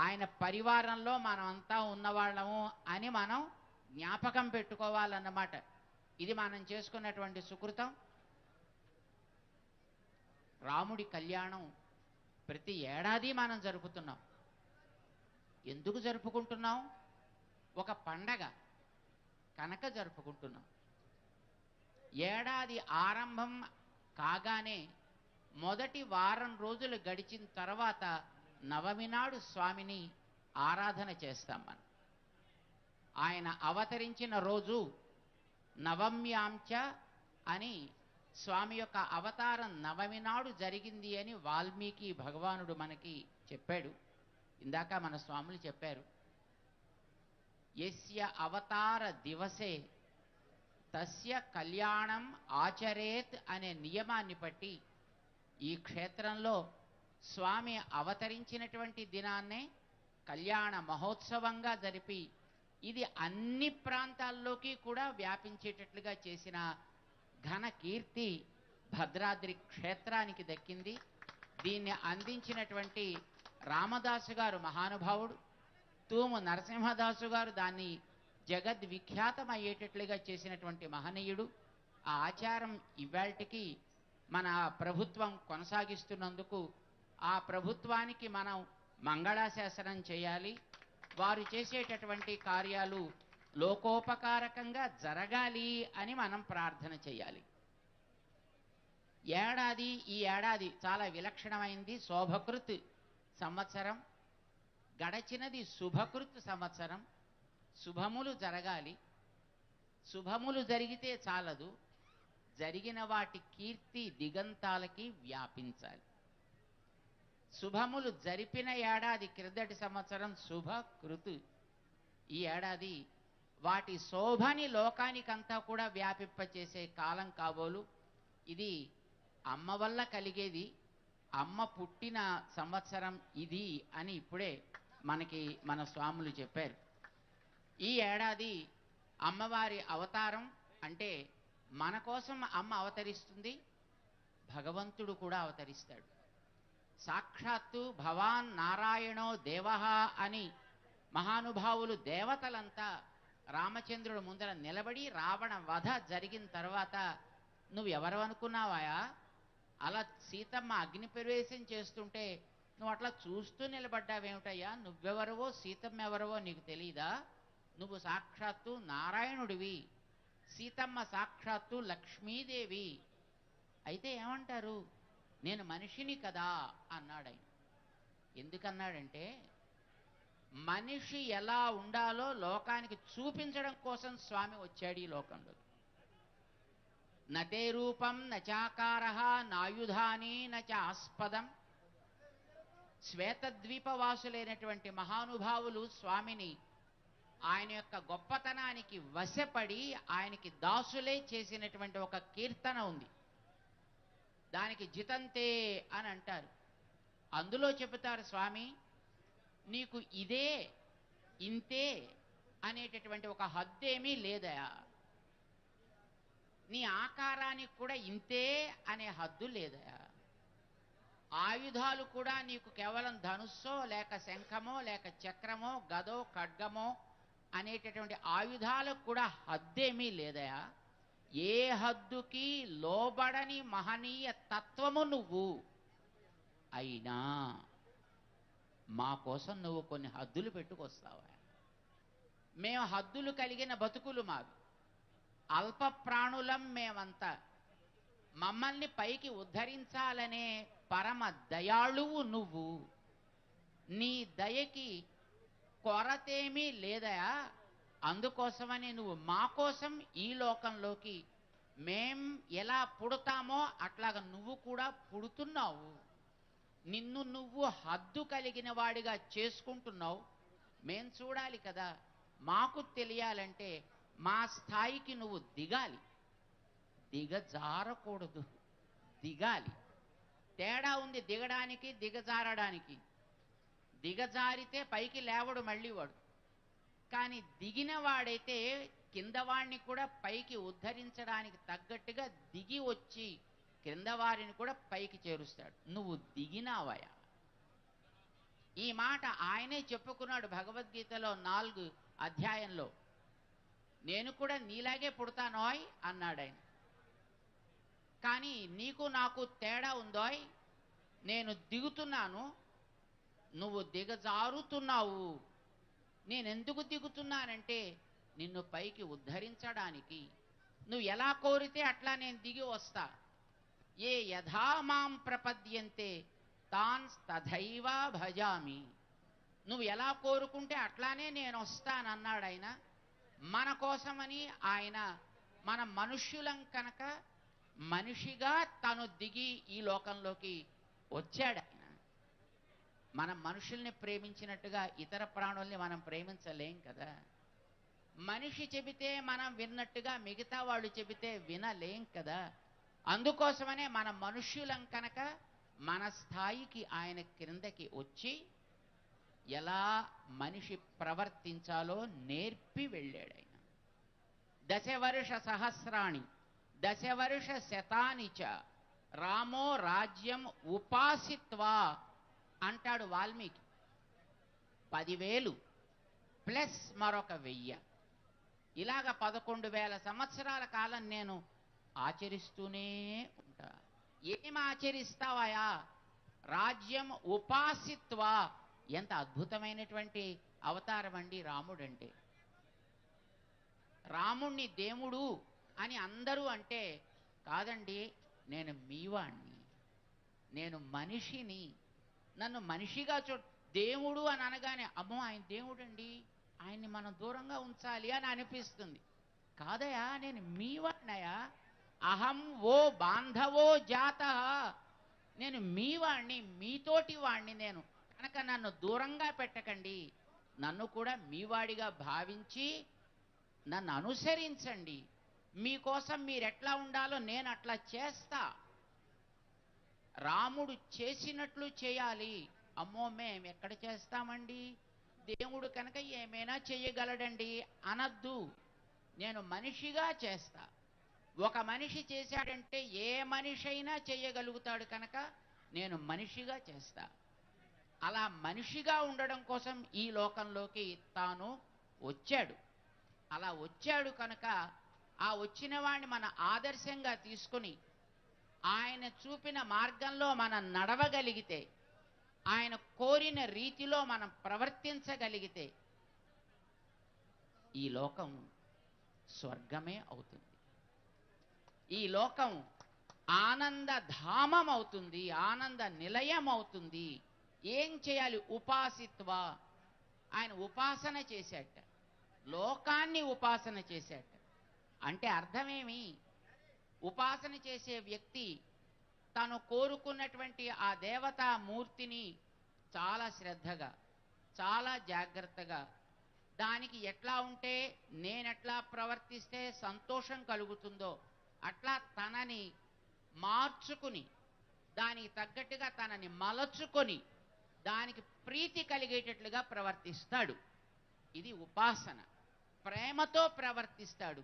ఆయన పరివారంలో మనమంతా ఉన్నవాళ్ళము అని మనం జ్ఞాపకం పెట్టుకోవాలన్నమాట. ఇది మనం చేసుకున్నటువంటి సుకృతం. రాముడి కళ్యాణం ప్రతి ఏడాది మనం జరుపుతున్నాం. ఎందుకు జరుపుకుంటున్నాం? ఒక పండగ కనుక జరుపుకుంటున్నాం. ఏడాది ఆరంభం కాగానే మొదటి వారం రోజులు గడిచిన తర్వాత నవమి నాడు స్వామిని ఆరాధన చేస్తాం మనం. ఆయన అవతరించిన రోజు నవమ్యాంచ అని స్వామి యొక్క అవతారం నవమి నాడు జరిగింది అని వాల్మీకి భగవానుడు మనకి చెప్పాడు. ఇందాక మన స్వాములు చెప్పారు, యస్య అవతార దివసే తస్య కళ్యాణం ఆచరేత్ అనే నియమాన్ని బట్టి ఈ క్షేత్రంలో స్వామి అవతరించినటువంటి దినాన్నే కళ్యాణ మహోత్సవంగా జరిపి ఇది అన్ని ప్రాంతాల్లోకి కూడా వ్యాపించేటట్లుగా చేసిన ఘన కీర్తి భద్రాద్రి క్షేత్రానికి దక్కింది. దీన్ని అందించినటువంటి రామదాసు గారు మహానుభావుడు, తూము నరసింహదాసు గారు దాన్ని జగద్విఖ్యాతమయ్యేటట్లుగా చేసినటువంటి మహనీయుడు. ఆ ఆచారం ఇవాల్టికి మన ప్రభుత్వం కొనసాగిస్తున్నందుకు ఆ ప్రభుత్వానికి మనం మంగళాశాసనం చేయాలి. వారు చేసేటటువంటి కార్యాలు లోకోపకారకంగా జరగాలి అని మనం ప్రార్థన చేయాలి. ఈ ఏడాది చాలా విలక్షణమైంది. శోభకృత్ సంవత్సరం గడచినది, శుభకృత్ సంవత్సరం. శుభములు జరగాలి. శుభములు జరిగితే చాలదు, జరిగిన వాటి కీర్తి దిగంతాలకి వ్యాపించాలి. శుభములు జరిపిన ఏడాది క్రిందటి సంవత్సరం శుభకృతు. ఈ ఏడాది వాటి శోభని లోకానికంతా కూడా వ్యాపింపచేసే కాలం కాబోలు. ఇది అమ్మ వల్ల కలిగేది. అమ్మ పుట్టిన సంవత్సరం ఇది అని ఇప్పుడే మనకి మన స్వాములు చెప్పారు. ఈ ఏడాది అమ్మవారి అవతారం అంటే మన కోసం అమ్మ అవతరిస్తుంది, భగవంతుడు కూడా అవతరిస్తాడు. సాక్షాత్తు భవాన్ నారాయణో దేవః అని మహానుభావులు దేవతలంతా రామచంద్రుడు ముందర నిలబడి రావణ వధ జరిగిన తర్వాత నువ్వు ఎవరు అనుకున్నావాయా? అలా సీతమ్మ అగ్ని ప్రవేశం చేస్తుంటే నువ్వు అట్లా చూస్తూ నిలబడ్డావేమిటయ్యా? నువ్వెవరవో సీతమ్మ ఎవరవో నీకు తెలీదా? నువ్వు సాక్షాత్తు నారాయణుడివి, సీతమ్మ సాక్షాత్తు లక్ష్మీదేవి. అయితే ఏమంటారు? నేను మనిషిని కదా అన్నాడు ఆయన. ఎందుకన్నాడంటే మనిషి ఎలా ఉండాలో లోకానికి చూపించడం కోసం స్వామి వచ్చాడు ఈ లోకంలో. నతే రూపం నచాకారః నాయుధాని నచ ఆస్పదం. శ్వేతద్వీపవాసులైనటువంటి మహానుభావులు స్వామిని ఆయన యొక్క గొప్పతనానికి వశపడి ఆయనకి దాసులే చేసినటువంటి ఒక కీర్తన ఉంది. దానికి జితంతే అని అంటారు. అందులో చెబుతారు స్వామి, నీకు ఇదే ఇంతే అనేటటువంటి ఒక హద్దేమీ లేదా, నీ ఆకారానికి కూడా ఇంతే అనే హద్దు లేదా, ఆయుధాలు కూడా నీకు కేవలం ధనుస్సో లేక శంఖమో లేక చక్రమో గదో ఖడ్గమో అనేటటువంటి ఆయుధాలకు కూడా హద్దేమీ లేదా, ఏ హద్దుకి లోబడని మహనీయ తత్వము నువ్వు. అయినా మా కోసం నువ్వు కొన్ని హద్దులు పెట్టుకొస్తావా? మేము హద్దులు కలిగిన బతుకులు మావి, అల్ప ప్రాణులం మేమంతా. మమ్మల్ని పైకి కొరతేమీ లేదయా, అందుకోసమని నువ్వు మా కోసం ఈ లోకంలోకి మేం ఎలా పుడతామో అట్లాగా నువ్వు కూడా పుడుతున్నావు. నిన్ను నువ్వు హద్దు కలిగిన వాడిగా చేసుకుంటున్నావు. మేం చూడాలి కదా, మాకు తెలియాలంటే మా స్థాయికి నువ్వు దిగాలి. దిగజారకూడదు, దిగాలి. తేడా ఉంది దిగడానికి దిగజారడానికి. దిగజారితే పైకి లేవడు మళ్ళీ వాడు. కానీ దిగిన వాడైతే కింద వాడిని కూడా పైకి ఉద్ధరించడానికి తగ్గట్టుగా దిగి వచ్చి కింద వారిని కూడా పైకి చేరుస్తాడు. నువ్వు దిగినావయా. ఈ మాట ఆయనే చెప్పుకున్నాడు భగవద్గీతలో 4 అధ్యాయంలో. నేను కూడా నీలాగే పుడతానోయ్ అన్నాడు ఆయన. కానీ నీకు నాకు తేడా ఉందోయ్. నేను దిగుతున్నాను, నువ్వు దిగజారుతున్నావు. నేనెందుకు దిగుతున్నానంటే నిన్ను పైకి ఉద్ధరించడానికి. నువ్వు ఎలా కోరితే అట్లా నేను దిగి వస్తా. ఏ యథా మాం ప్రపద్యంతే తాన్ తథైవ భజామి. నువ్వు ఎలా కోరుకుంటే అట్లానే నేను వస్తానన్నాడు ఆయన. మన కోసమని ఆయన మన మనుష్యులం కనుక మనిషిగా తను దిగి ఈ లోకంలోకి వచ్చాడు ఆయన. మనం మనుషుల్ని ప్రేమించినట్టుగా ఇతర ప్రాణుల్ని మనం ప్రేమించలేం కదా. మనిషి చెబితే మనం విన్నట్టుగా మిగతా వాళ్ళు చెబితే వినలేం కదా. అందుకోసమనే మన మనుష్యులం కనుక మన స్థాయికి ఆయన క్రిందకి వచ్చి ఎలా మనిషి ప్రవర్తించాలో నేర్పి వెళ్ళాడు ఆయన. 10 వర్ష సహస్రాణి 10 వర్ష శతాని చ రామో రాజ్యం ఉపాసిత్వా అంటాడు వాల్మీకి. 10,000 ప్లస్ మరొక 1000. ఇలాగ 11,000 సంవత్సరాల కాలం నేను ఆచరిస్తూనే ఉంటా. ఏం ఆచరిస్తావయా? రాజ్యం ఉపాసిత్వా. ఎంత అద్భుతమైనటువంటి అవతారం అండి రాముడంటే. రాముణ్ణి దేవుడు అని అందరూ అంటే కాదండి, నేను మీవాణ్ణి, నేను మనిషిని, నన్ను మనిషిగా దేవుడు అని అనగానే అమ్మో ఆయన దేవుడండి, ఆయన్ని మనం దూరంగా ఉంచాలి అని అనిపిస్తుంది. కాదయా, నేను మీవాణ్ణయా. అహం ఓ బాంధవో జాత. నేను మీవాణ్ణి, మీతోటి వాణ్ణి నేను కనుక నన్ను దూరంగా పెట్టకండి. నన్ను కూడా మీవాడిగా భావించి నన్ను అనుసరించండి. మీకోసం మీరెట్లా ఉండాలో నేను అట్లా చేస్తా. రాముడు చేసినట్లు చేయాలి. అమ్మో మేము ఎక్కడ చేస్తామండి, దేవుడు కనుక ఏమైనా చెయ్యగలడండి అనద్దు. నేను మనిషిగా చేస్తా. ఒక మనిషి చేశాడంటే ఏ మనిషి అయినా చెయ్యగలుగుతాడు కనుక నేను మనిషిగా చేస్తా. అలా మనిషిగా ఉండడం కోసం ఈ లోకంలోకి తాను వచ్చాడు. అలా వచ్చాడు కనుక ఆ వచ్చిన వాడిని మన ఆదర్శంగా తీసుకుని ఆయన చూపిన మార్గంలో మనం నడవగలిగితే, ఆయన కోరిన రీతిలో మనం ప్రవర్తించగలిగితే ఈ లోకం స్వర్గమే అవుతుంది. ఈ లోకం ఆనందధామం అవుతుంది, ఆనంద నిలయం అవుతుంది. ఏం చేయాలి? ఉపాసిత్వ. ఆయన ఉపాసన చేశాట, లోకాన్ని ఉపాసన చేశాట. అంటే అర్థమేమి? ఉపాసన చేసే వ్యక్తి తను కోరుకున్నటువంటి ఆ దేవతా మూర్తిని చాలా శ్రద్ధగా, చాలా జాగ్రత్తగా, దానికి ఎట్లా ఉంటే నేనెట్లా ప్రవర్తిస్తే సంతోషం కలుగుతుందో అట్లా తనని మార్చుకుని, దానికి తగ్గట్టుగా తనని మలచుకొని దానికి ప్రీతి కలిగేటట్లుగా ప్రవర్తిస్తాడు. ఇది ఉపాసన. ప్రేమతో ప్రవర్తిస్తాడు.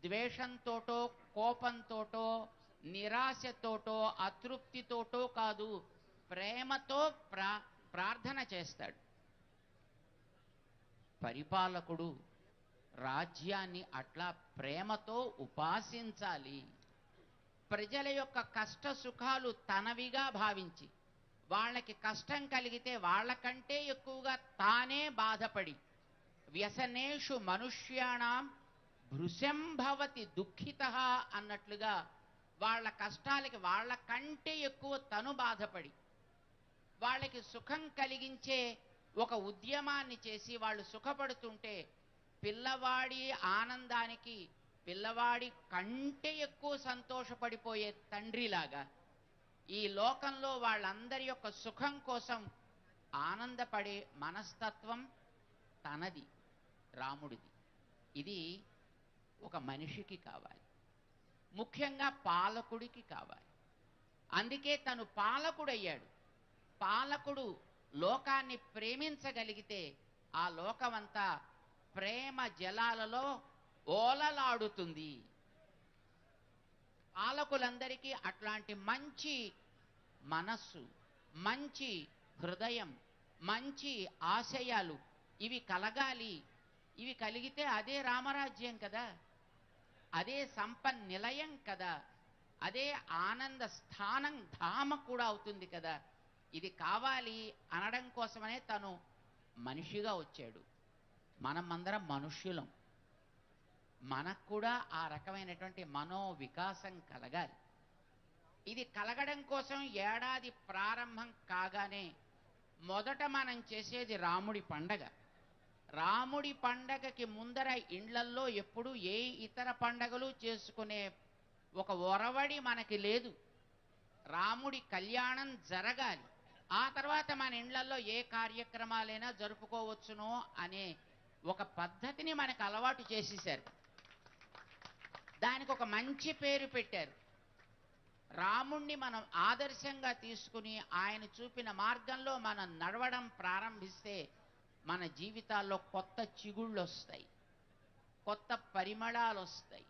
ద్వేషంతోటో, కోపంతోటో, నిరాశతోటో, అతృప్తితోటో కాదు, ప్రేమతో ప్రార్థన చేస్తాడు. పరిపాలకుడు రాజ్యాన్ని అట్లా ప్రేమతో ఉపాసించాలి. ప్రజల యొక్క కష్ట సుఖాలు తనవిగా భావించి, వాళ్ళకి కష్టం కలిగితే వాళ్ళకంటే ఎక్కువగా తానే బాధపడి, వ్యసనేషు మనుష్యాణం భృశం భవతి దుఃఖితః అన్నట్లుగా వాళ్ళ కష్టాలకి వాళ్ళకంటే ఎక్కువ తను బాధపడి, వాళ్ళకి సుఖం కలిగించే ఒక ఉద్యమాన్ని చేసి వాళ్ళు సుఖపడుతుంటే పిల్లవాడి ఆనందానికి పిల్లవాడి కంటే ఎక్కువ సంతోషపడిపోయే తండ్రిలాగా ఈ లోకంలో వాళ్ళందరి యొక్క సుఖం కోసం ఆనందపడే మనస్తత్వం తనది, రాముడిది. ఇది ఒక మనిషికి కావాలి, ముఖ్యంగా పాలకుడికి కావాలి. అందుకే తను పాలకుడయ్యాడు. పాలకుడు లోకాన్ని ప్రేమించగలిగితే ఆ లోకమంతా ప్రేమ జలాలలో ఓలలాడుతుంది. పాలకులందరికీ అట్లాంటి మంచి మనస్సు, మంచి హృదయం, మంచి ఆశయాలు ఇవి కలగాలి. ఇవి కలిగితే అదే రామరాజ్యం కదా, అదే సంపన్నిలయం కదా, అదే ఆనంద స్థానం ధామ కూడా అవుతుంది కదా. ఇది కావాలి అనడం కోసమనే తను మనిషిగా వచ్చాడు. మనమందరం మనుష్యులం. మనకు కూడా ఆ రకమైనటువంటి మనోవికాసం కలగాలి. ఇది కలగడం కోసం ఏడాది ప్రారంభం కాగానే మొదట మనం చేసేది రాముడి పండగ. రాముడి పండగకి ముందర ఇండ్లల్లో ఎప్పుడు ఏ ఇతర పండగలు చేసుకునే ఒక ఒరవడి మనకి లేదు. రాముడి కళ్యాణం జరగాలి, ఆ తర్వాత మన ఇండ్లల్లో ఏ కార్యక్రమాలైనా జరుపుకోవచ్చునో అనే ఒక పద్ధతిని మనకు అలవాటు చేసేశారు. దానికి ఒక మంచి పేరు పెట్టారు. రాముణ్ణి మనం ఆదర్శంగా తీసుకుని ఆయన చూపిన మార్గంలో మనం నడవడం ప్రారంభిస్తే మన జీవితాల్లో కొత్త చిగుళ్ళు వస్తాయి, కొత్త పరిమళాలు వస్తాయి,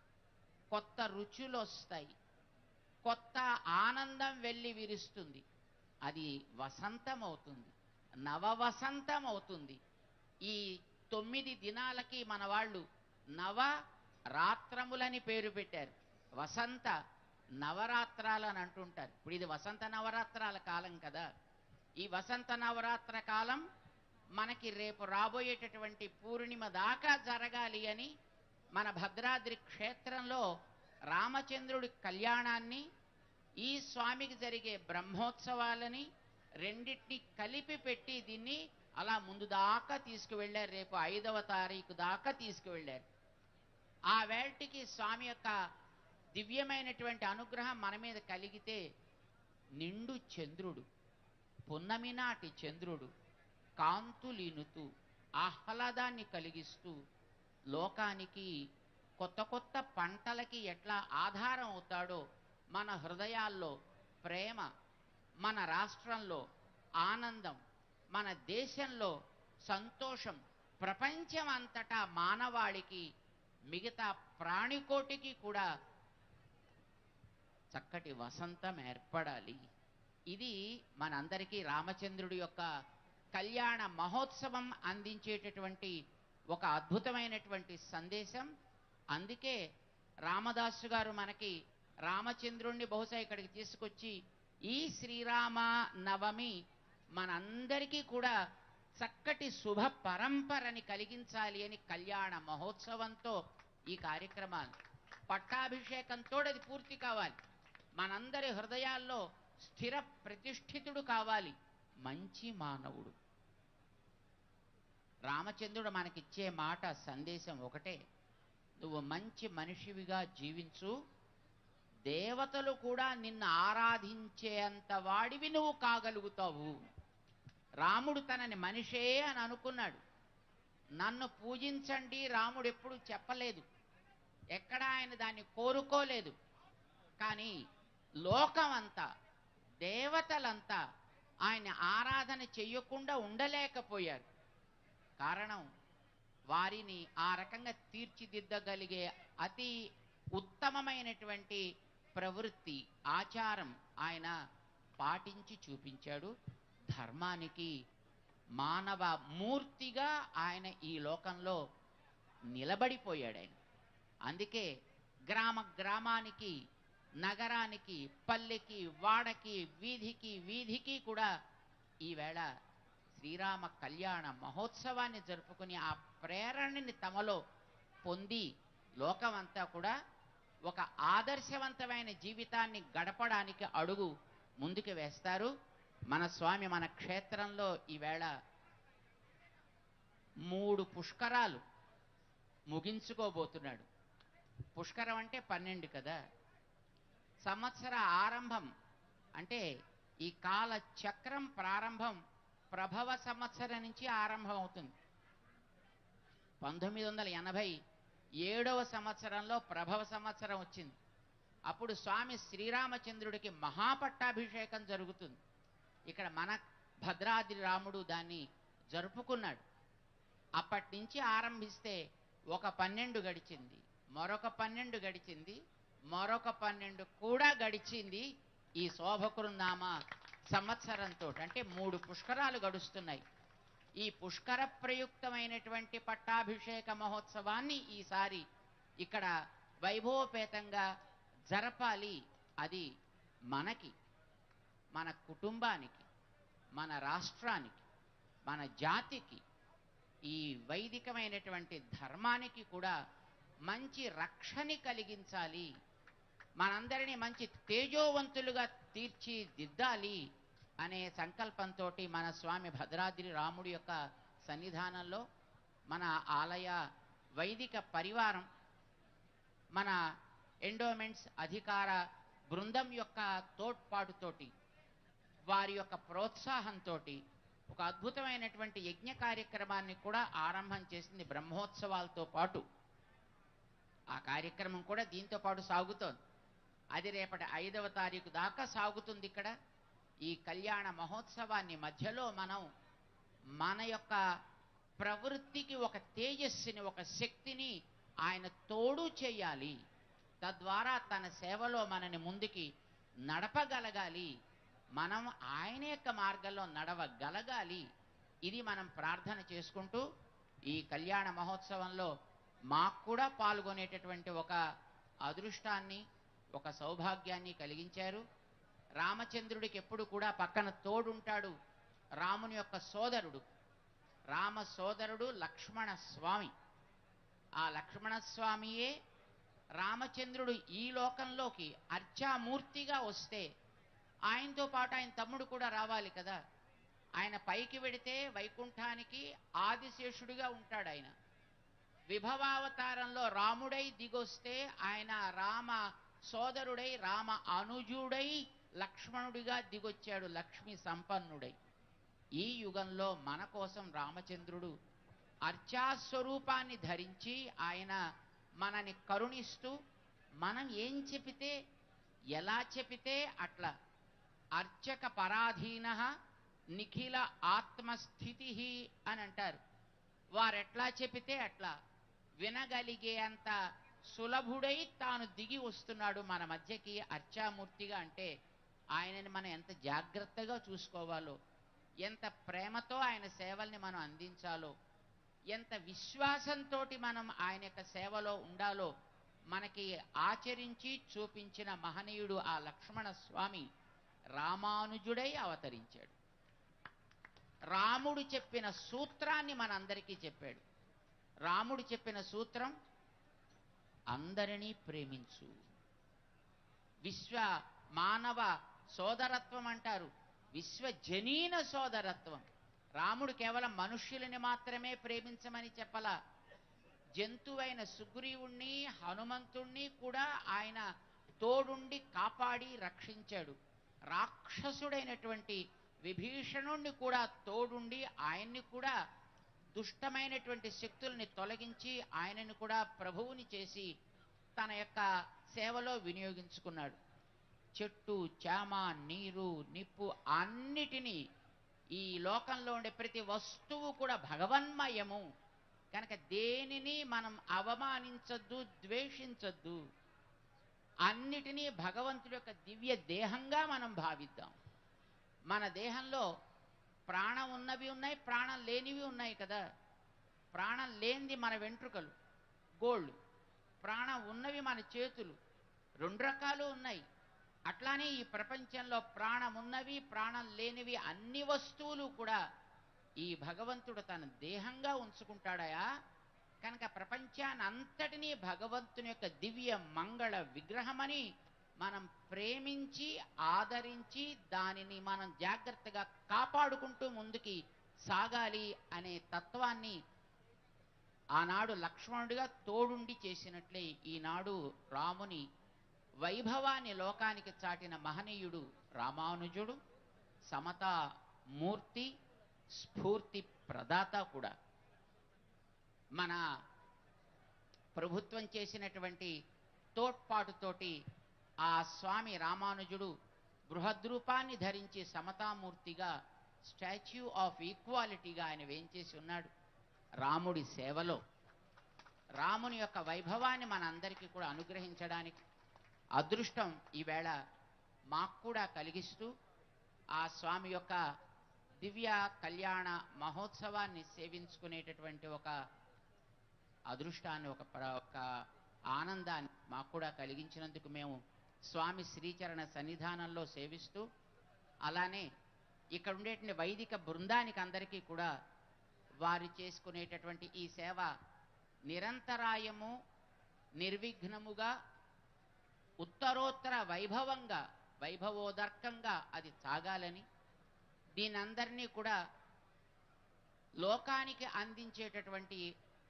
కొత్త రుచులు వస్తాయి, కొత్త ఆనందం వెళ్ళి విరుస్తుంది. అది వసంతం అవుతుంది, నవవసంతం అవుతుంది. ఈ 9 దినాలకి మన వాళ్ళు నవ రాత్రములని పేరు పెట్టారు. వసంత నవరాత్రాలు అని అంటుంటారు. ఇప్పుడు ఇది వసంత నవరాత్రాల కాలం కదా. ఈ వసంత నవరాత్ర కాలం మనకి రేపు రాబోయేటటువంటి పూర్ణిమ దాకా జరగాలి అని మన భద్రాద్రి క్షేత్రంలో రామచంద్రుడి కళ్యాణాన్ని, ఈ స్వామికి జరిగే బ్రహ్మోత్సవాలని రెండింటిని కలిపి పెట్టి దీన్ని అలా ముందు దాకా తీసుకువెళ్ళారు. రేపు 5వ తారీఖు దాకా తీసుకువెళ్ళారు. ఆ వేళటికి స్వామి యొక్క దివ్యమైనటువంటి అనుగ్రహం మన మీద కలిగితే నిండు చంద్రుడు, పున్నమి నాటి చంద్రుడు కాంతులీనుతూ ఆహ్లాదాన్ని కలిగిస్తూ లోకానికి కొత్త కొత్త పంటలకి ఎట్లా ఆధారం అవుతాడో మన హృదయాల్లో ప్రేమ, మన రాష్ట్రంలో ఆనందం, మన దేశంలో సంతోషం, ప్రపంచం అంతటా మానవాళికి, మిగతా ప్రాణికోటికి కూడా చక్కటి వసంతం ఏర్పడాలి. ఇది మనందరికీ రామచంద్రుడి యొక్క కళ్యాణ మహోత్సవం అందించేటటువంటి ఒక అద్భుతమైనటువంటి సందేశం. అందుకే రామదాసు గారు మనకి రామచంద్రుణ్ణి బహుశా ఇక్కడికి తీసుకొచ్చి ఈ శ్రీరామ నవమి మనందరికీ కూడా చక్కటి శుభ పరంపరని కలిగించాలి అని కళ్యాణ మహోత్సవంతో ఈ కార్యక్రమాలు పట్టాభిషేకంతో అది పూర్తి కావాలి. మనందరి హృదయాల్లో స్థిర ప్రతిష్ఠితుడు కావాలి మంచి మానవుడు. రామచంద్రుడు మనకిచ్చే మాట సందేశం ఒకటే, నువ్వు మంచి మనిషివిగా జీవించు, దేవతలు కూడా నిన్ను ఆరాధించేంత వాడివి నువ్వు కాగలుగుతావు. రాముడు తనని మనిషే అని అనుకున్నాడు. నన్ను పూజించండి రాముడు ఎప్పుడు చెప్పలేదు, ఎక్కడ ఆయన దాన్ని కోరుకోలేదు. కానీ లోకమంతా, దేవతలంతా ఆయన ఆరాధన చెయ్యకుండా ఉండలేకపోయారు. కారణం వారిని ఆ రకంగా తీర్చిదిద్దగలిగే అతి ఉత్తమమైనటువంటి ప్రవృత్తి, ఆచారం ఆయన పాటించి చూపించాడు. ధర్మానికి మానవ మూర్తిగా ఆయన ఈ లోకంలో నిలబడిపోయాడు ఆయన. అందుకే గ్రామ గ్రామానికి, నగరానికి, పల్లెకి, వాడకి, వీధికి వీధికి కూడా ఈవేళ శ్రీరామ కళ్యాణ మహోత్సవాన్ని జరుపుకుని ఆ ప్రేరణని తమలో పొంది లోకమంతా కూడా ఒక ఆదర్శవంతమైన జీవితాన్ని గడపడానికి అడుగు ముందుకు వేస్తారు. మన స్వామి మన క్షేత్రంలో ఈవేళ 3 పుష్కరాలు ముగించుకోబోతున్నాడు. పుష్కరం అంటే 12 కదా. సంవత్సర ఆరంభం అంటే ఈ కాల చక్రం ప్రారంభం ప్రభవ సంవత్సరం నుంచి ఆరంభం అవుతుంది. 1987వ సంవత్సరంలో ప్రభవ సంవత్సరం వచ్చింది. అప్పుడు స్వామి శ్రీరామచంద్రుడికి మహాపట్టాభిషేకం జరుగుతుంది. ఇక్కడ మన భద్రాద్రి రాముడు దాన్ని జరుపుకున్నాడు. అప్పటి నుంచి ఆరంభిస్తే ఒక 12 గడిచింది, మరొక 12 గడిచింది, మరొక 12 కూడా గడిచింది. ఈ శోభకృనామ సంవత్సరంతో అంటే 3 పుష్కరాలు గడుస్తున్నాయి. ఈ పుష్కర ప్రయుక్తమైనటువంటి పట్టాభిషేక మహోత్సవాన్ని ఈసారి ఇక్కడ వైభవపేతంగా జరపాలి. అది మనకి, మన కుటుంబానికి, మన రాష్ట్రానికి, మన జాతికి, ఈ వైదికమైనటువంటి ధర్మానికి కూడా మంచి రక్షని కలిగించాలి. మనందరినీ మంచి తేజోవంతులుగా తీర్చిదిద్దాలి అనే సంకల్పంతో మన స్వామి భద్రాద్రి రాముడి యొక్క సన్నిధానంలో మన ఆలయ వైదిక పరివారం, మన ఎండోమెంట్స్ అధికార బృందం యొక్క తోడ్పాటుతోటి, వారి యొక్క ప్రోత్సాహంతో ఒక అద్భుతమైనటువంటి యజ్ఞ కార్యక్రమాన్ని కూడా ఆరంభం చేసింది. బ్రహ్మోత్సవాలతో పాటు ఆ కార్యక్రమం కూడా దీంతో పాటు సాగుతోంది. అది రేపటి 5వ తారీఖు దాకా సాగుతుంది. ఇక్కడ ఈ కళ్యాణ మహోత్సవాన్ని మధ్యలో మనం మన యొక్క ప్రవృత్తికి ఒక తేజస్సుని, ఒక శక్తిని ఆయన తోడు చేయాలి. తద్వారా తన సేవలో మనని ముందుకి నడపగలగాలి. మనం ఆయన యొక్క మార్గంలో నడవగలగాలి. ఇది మనం ప్రార్థన చేసుకుంటూ ఈ కళ్యాణ మహోత్సవంలో మాకు కూడా పాల్గొనేటటువంటి ఒక అదృష్టాన్ని, ఒక సౌభాగ్యాన్ని కలిగించారు. రామచంద్రుడికి ఎప్పుడు కూడా పక్కన తోడుంటాడు రాముని యొక్క సోదరుడు, రామ సోదరుడు లక్ష్మణ స్వామి. ఆ లక్ష్మణ స్వామియే రామచంద్రుడు ఈ లోకంలోకి అర్చామూర్తిగా వస్తే ఆయనతో పాటు ఆయన తమ్ముడు కూడా రావాలి కదా. ఆయన పైకి వెడితే వైకుంఠానికి ఆదిశేషుడిగా ఉంటాడు. ఆయన విభవావతారంలో రాముడై దిగొస్తే ఆయన రామ సోదరుడై, రామ అనుజుడై లక్ష్మణుడిగా దిగొచ్చాడు, లక్ష్మి సంపన్నుడై. ఈ యుగంలో మన కోసం రామచంద్రుడు అర్చాస్వరూపాన్ని ధరించి ఆయన మనని కరుణిస్తూ, మనం ఏం చెబితే, ఎలా చెబితే అట్లా అర్చక పరాధీన నిఖిల ఆత్మస్థితి అని అంటారు. వారెట్లా చెబితే అట్లా వినగలిగే అంత సులభుడై తాను దిగి వస్తున్నాడు మన మధ్యకి అర్చామూర్తిగా. అంటే ఆయనని మనం ఎంత జాగ్రత్తగా చూసుకోవాలో, ఎంత ప్రేమతో ఆయన సేవల్ని మనం అందించాలో, ఎంత విశ్వాసంతో మనం ఆయన యొక్క సేవలో ఉండాలో మనకి ఆచరించి చూపించిన మహనీయుడు ఆ లక్ష్మణ స్వామి రామానుజుడై అవతరించాడు. రాముడు చెప్పిన సూత్రాన్ని మనందరికీ చెప్పాడు. రాముడు చెప్పిన సూత్రం అందరినీ ప్రేమించు. విశ్వ మానవ సోదరత్వం అంటారు, విశ్వజనీన సోదరత్వం. రాముడు కేవలం మనుష్యులని మాత్రమే ప్రేమించమని చెప్పలా. జంతువైన సుగ్రీవుణ్ణి, హనుమంతుణ్ణి కూడా ఆయన తోడుండి కాపాడి రక్షించాడు. రాక్షసుడైనటువంటి విభీషణుణ్ణి కూడా తోడుండి ఆయన్ని కూడా దుష్టమైనటువంటి శక్తుల్ని తొలగించి ఆయనని కూడా ప్రభువుని చేసి తన యొక్క సేవలో వినియోగించుకున్నాడు. చెట్టు, చేమ, నీరు, నిప్పు అన్నిటినీ, ఈ లోకంలో ఉండే ప్రతి వస్తువు కూడా భగవన్మయము కనుక దేనిని మనం అవమానించొద్దు, ద్వేషించొద్దు. అన్నిటినీ భగవంతుడి యొక్క దివ్య దేహంగా మనం భావిద్దాం. మన దేహంలో ప్రాణం ఉన్నవి ఉన్నాయి, ప్రాణం లేనివి ఉన్నాయి కదా. ప్రాణం లేనిది మన వెంట్రుకలు, గోళ్ళు. ప్రాణం ఉన్నవి మన చేతులు. 2 రకాలు ఉన్నాయి. అట్లానే ఈ ప్రపంచంలో ప్రాణం ఉన్నవి, ప్రాణం లేనివి అన్ని వస్తువులు కూడా ఈ భగవంతుడు తన దేహంగా ఉంచుకుంటాడయా. కనుక ప్రపంచాన్ని అంతటినీ భగవంతుని యొక్క దివ్య మంగళ విగ్రహమని మనం ప్రేమించి ఆదరించి దానిని మనం జాగ్రత్తగా కాపాడుకుంటూ ముందుకి సాగాలి అనే తత్వాన్ని ఆనాడు లక్ష్మణుడిగా తోడుండి చేసినట్లే ఈనాడు రాముని వైభవాన్ని లోకానికి చాటిన మహనీయుడు రామానుజుడు, సమతా మూర్తి, స్ఫూర్తి ప్రదాత కూడా. మన ప్రభుత్వం చేసినటువంటి తోడ్పాటుతోటి ఆ స్వామి రామానుజుడు బృహద్రూపాన్ని ధరించి సమతామూర్తిగా, స్టాచ్యూ ఆఫ్ ఈక్వాలిటీగా ఆయన వేంచేసి ఉన్నాడు. రాముడి సేవలో రాముని యొక్క వైభవాన్ని మనందరికీ కూడా అనుగ్రహించడానికి అదృష్టం ఈవేళ మాకు కూడా కలిగిస్తూ ఆ స్వామి యొక్క దివ్య కళ్యాణ మహోత్సవాన్ని సేవించుకునేటటువంటి ఒక అదృష్టాన్ని, ఒక ఆనందాన్ని మాకు కూడా కలిగించినందుకు మేము స్వామి శ్రీచరణ సన్నిధానంలో సేవిస్తూ, అలానే ఇక్కడ ఉండేటువంటి వైదిక బృందానికి అందరికీ కూడా వారు చేసుకునేటటువంటి ఈ సేవ నిరంతరాయము, నిర్విఘ్నముగా, ఉత్తరోత్తర వైభవంగా, వైభవోదర్కంగా అది సాగాలని, దీనందరినీ కూడా లోకానికి అందించేటటువంటి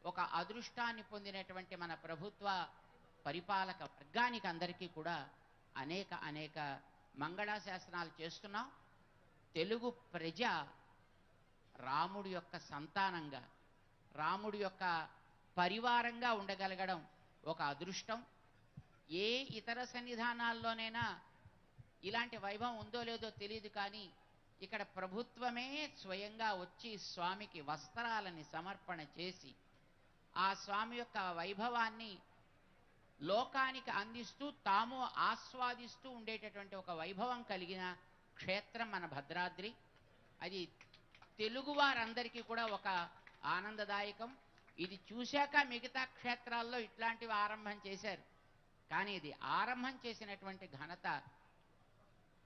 ఒక అదృష్టాన్ని పొందినటువంటి మన ప్రభుత్వ పరిపాలక వర్గానికి అందరికీ కూడా అనేక మంగళాశాసనాలు చేస్తున్నాం. తెలుగు ప్రజ రాముడి యొక్క సంతానంగా, రాముడి యొక్క పరివారంగా ఉండగలగడం ఒక అదృష్టం. ఏ ఇతర సన్నిధానాల్లోనైనా ఇలాంటి వైభవం ఉందో లేదో తెలియదు, కానీ ఇక్కడ ప్రభుత్వమే స్వయంగా వచ్చి స్వామికి వస్త్రాలని సమర్పణ చేసి ఆ స్వామి యొక్క వైభవాన్ని లోకానికి అందిస్తూ తాము ఆస్వాదిస్తూ ఉండేటటువంటి ఒక వైభవం కలిగిన క్షేత్రం మన భద్రాద్రి. అది తెలుగు వారందరికీ కూడా ఒక ఆనందదాయకం. ఇది చూశాక మిగతా క్షేత్రాల్లో ఇట్లాంటివి ఆరంభం చేశారు, కానీ ఇది ఆరంభం చేసినటువంటి ఘనత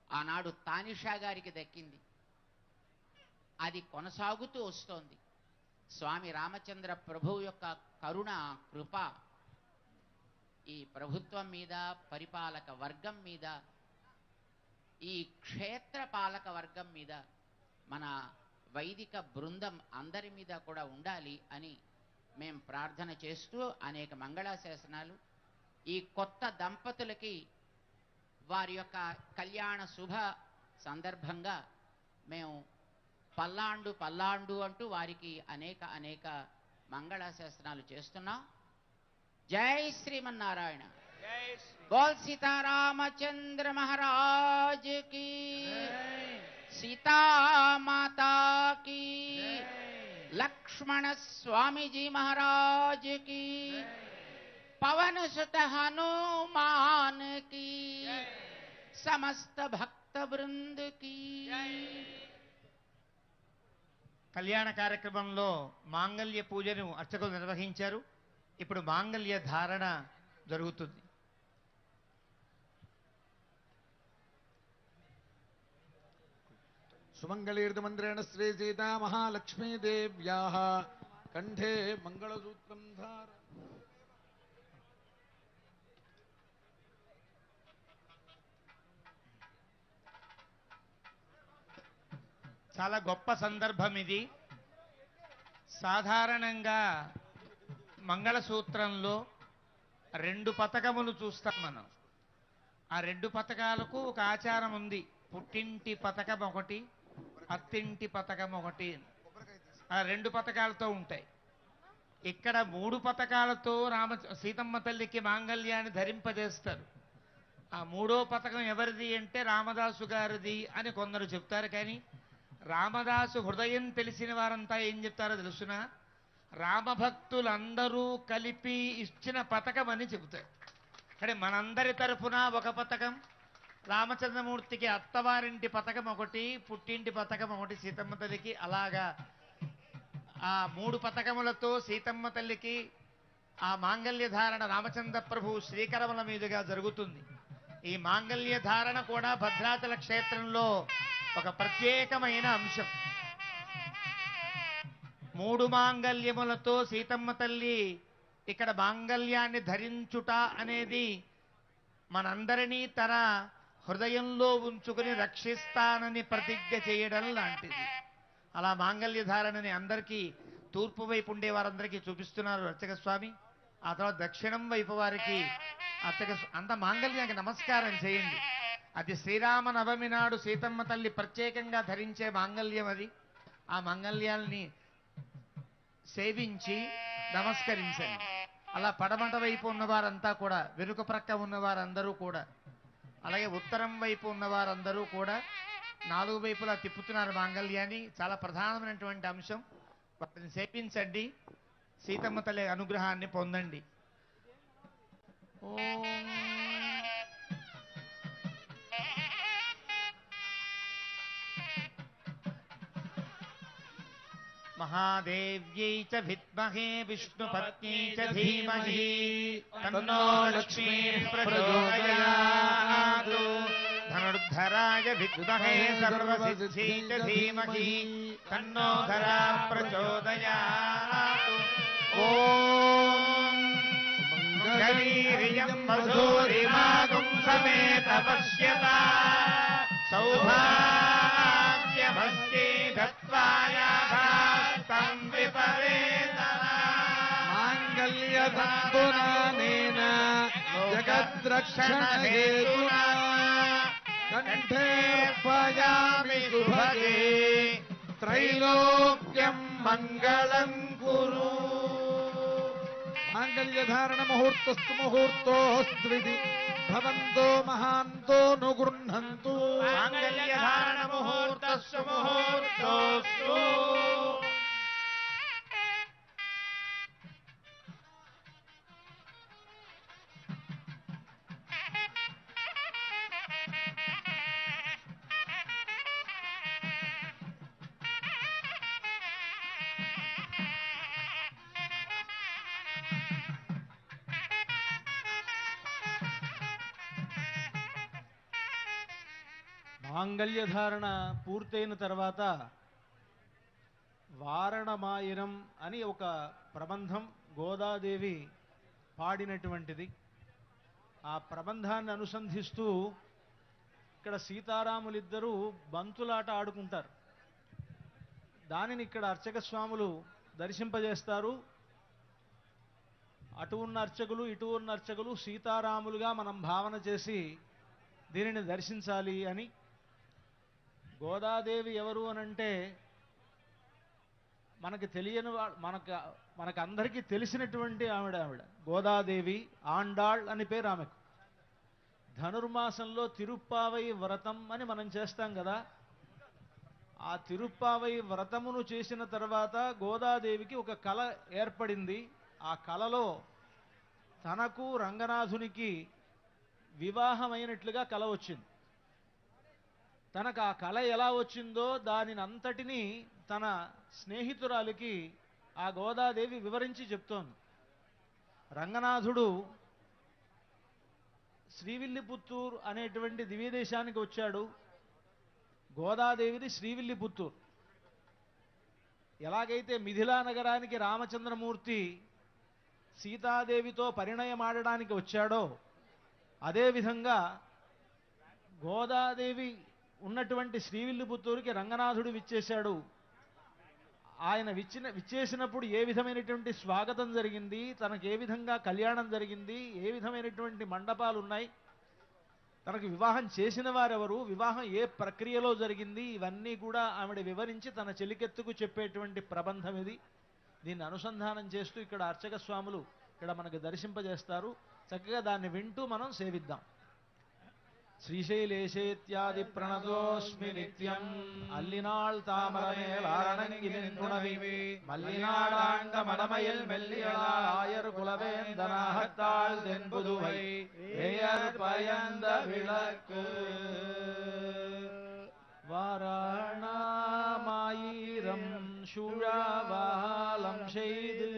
ఆనాడు తానిషా గారికి దక్కింది. అది కొనసాగుతూ వస్తోంది. స్వామి రామచంద్ర ప్రభువు యొక్క కరుణ, కృప ఈ ప్రభుత్వం మీద, పరిపాలక వర్గం మీద, ఈ క్షేత్ర పాలక వర్గం మీద, మన వైదిక బృందం అందరి మీద కూడా ఉండాలి అని మేము ప్రార్థన చేస్తూ అనేక మంగళాశాసనాలు ఈ కొత్త దంపతులకి వారి యొక్క కళ్యాణ శుభ సందర్భంగా మేము పల్లాండు అంటూ వారికి అనేక మంగళాశాసనాలు చేస్తున్నాం. జై శ్రీమన్నారాయణ. బోల్ సీతారామచంద్ర మహారాజ్ की, सीता माता की, लक्ष्मण स्वामी जी महाराज की, पवन सुत हनुमान की, समस्त भक्त वृंद की. కళ్యాణ కార్యక్రమంలో మాంగళ్య పూజను అర్చకులు నిర్వహించారు. ఇప్పుడు మాంగళ్య ధారణ జరుగుతుంది. సుమంగళీర్ధమంత్రేణ శ్రీ సీతా మహాలక్ష్మీదేవ్యాః కంఠే మంగళసూత్రం ధార. చాలా గొప్ప సందర్భం ఇది. సాధారణంగా మంగళసూత్రంలో 2 పతకములు చూస్తాం మనం. ఆ 2 పతకాలకు ఒక ఆచారం ఉంది. పుట్టింటి పతకం ఒకటి, అత్తింటి పతకం ఒకటి. ఆ 2 పతకాలతో ఉంటాయి. ఇక్కడ 3 పతకాలతో సీతమ్మ తల్లికి మాంగళ్యాన్ని ధరింపజేస్తారు. ఆ 3వ పతకం ఎవరిది అంటే రామదాసు గారిది అని కొందరు చెప్తారు. కానీ రామదాసు హృదయం తెలిసిన వారంతా ఏం చెప్తారో తెలుసునా? రామభక్తులందరూ కలిపి ఇచ్చిన పతకం అని చెబుతారు. అంటే మనందరి తరఫున ఒక పతకం, రామచంద్రమూర్తికి అత్తవారింటి పతకం ఒకటి, పుట్టింటి పతకం ఒకటి సీతమ్మ తల్లికి. అలాగా ఆ 3 పతకములతో సీతమ్మ తల్లికి ఆ మాంగళ్య ధారణ రామచంద్ర ప్రభు శ్రీకరముల మీదుగా జరుగుతుంది. ఈ మాంగళ్య ధారణ కూడా భద్రాచల క్షేత్రంలో ఒక ప్రత్యేకమైన అంశం. 3 మాంగళ్యములతో సీతమ్మ తల్లి ఇక్కడ మాంగళ్యాన్ని ధరించుట అనేది మనందరినీ తన హృదయంలో ఉంచుకుని రక్షిస్తానని ప్రతిజ్ఞ చేయడం లాంటిది. అలా మాంగళ్య ధారణని అందరికీ తూర్పు వైపు ఉండే వారందరికీ చూపిస్తున్నారు అర్చక స్వామి. ఆ తర్వాత దక్షిణం వైపు వారికి అంత మాంగళ్యానికి నమస్కారం చేయండి. అది శ్రీరామ నవమి నాడు సీతమ్మ తల్లి ప్రత్యేకంగా ధరించే మాంగళ్యం అది. ఆ మాంగళ్యాల్ని సేవించి నమస్కరించండి. అలా పడమట వైపు ఉన్నవారంతా కూడా, వెనుక ప్రక్క ఉన్నవారందరూ కూడా, అలాగే ఉత్తరం వైపు ఉన్నవారందరూ కూడా 4 వైపులా తిప్పుతున్నారు మాంగళ్యాన్ని. చాలా ప్రధానమైనటువంటి అంశం. వాటిని సేవించండి, సీతమ్మ తల్లి అనుగ్రహాన్ని పొందండి. మహాదేవ్యై చ విద్మహే విష్ణుపత్న్యై చ ధీమహి తన్నో లక్ష్మీ ప్రచోదయాత్. ధనుర్ధరాయ విద్మహే సర్వసిద్ధ్యై చ ధీమహి తన్నో ధరా ప్రచోదయాత్. ఓం మంగళీర్యం మధురిమాగం సమేత పశ్యత సౌభాగ్యమస్తి దత్వాయాభాస్తం విపరేతనా. మాంగళ్యతంతునానేన జగద్రక్షణహేతునా కంఠే పయామి శుభగే త్రైలోక్యం మంగళం కురు. మాంగళ్యధారణ ముహూర్తస్తు ముహూర్తోస్త్విది భవంతో మహాంతో నుగృహంతు. మాంగళ్యధారణ ముహూర్తస్సు ముహూర్తోస్తు. మాంగళ్యధారణ పూర్తయిన తర్వాత వారణమాయిరం అని ఒక ప్రబంధం గోదాదేవి పాడినటువంటిది. ఆ ప్రబంధాన్ని అనుసంధిస్తూ ఇక్కడ సీతారాములిద్దరూ బంతులాట ఆడుకుంటారు. దానిని ఇక్కడ అర్చక స్వాములు దర్శింపజేస్తారు. అటు ఉన్న అర్చకులు ఇటు ఉన్న అర్చకులు సీతారాములుగా మనం భావన చేసి దీనిని దర్శించాలి అని. గోదాదేవి ఎవరు అనంటే మనకి తెలియని మనకు అందరికీ తెలిసినటువంటి ఆవిడ గోదాదేవి. ఆండాళ్ అని పేరు ఆమెకు. ధనుర్మాసంలో తిరుప్పావై వ్రతం అని మనం చేస్తాం కదా. ఆ తిరుప్పావై వ్రతమును చేసిన తర్వాత గోదాదేవికి ఒక కల ఏర్పడింది. ఆ కలలో తనకు రంగనాథునికి వివాహమైనట్లుగా కల వచ్చింది. తనకు ఆ కళ ఎలా వచ్చిందో దానిని అంతటినీ తన స్నేహితురాలికి ఆ గోదాదేవి వివరించి చెప్తోంది. రంగనాథుడు శ్రీవిల్లిపుత్తూరు అనేటువంటి దివ్యదేశానికి వచ్చాడు. గోదాదేవిది శ్రీవిల్లిపుత్తూరు. ఎలాగైతే మిథిలా నగరానికి రామచంద్రమూర్తి సీతాదేవితో పరిణయమాడడానికి వచ్చాడో అదేవిధంగా గోదాదేవి ఉన్నటువంటి శ్రీవిల్లిపుత్తూరుకి రంగనాథుడు విచ్చేశాడు. ఆయన విచ్చేసినప్పుడు ఏ విధమైనటువంటి స్వాగతం జరిగింది, తనకు ఏ విధంగా కళ్యాణం జరిగింది, ఏ విధమైనటువంటి మండపాలు ఉన్నాయి, తనకు వివాహం చేసిన వారెవరు, వివాహం ఏ ప్రక్రియలో జరిగింది, ఇవన్నీ కూడా ఆవిడ వివరించి తన చెలికెత్తుకు చెప్పేటువంటి ప్రబంధం ఇది. దీన్ని అనుసంధానం చేస్తూ ఇక్కడ అర్చక స్వాములు ఇక్కడ మనకు దర్శింపజేస్తారు. చక్కగా దాన్ని వింటూ మనం సేవిద్దాం. శ్రీశైలేశేత్యాది ప్రణతోస్మి నిత్యం అల్లినాళ్ తామరమేల్ ఆరణంగిలిన్ துணவி மல்லிநாடாண்ட மடமையில் மெல்லியலாள் ஆயர் குலவேந்தனாகத்தாள் தென்புதுவை வேயர் பயந்த விளக்கு வாராணாமாயிரம் சுழாவாலம் செய்து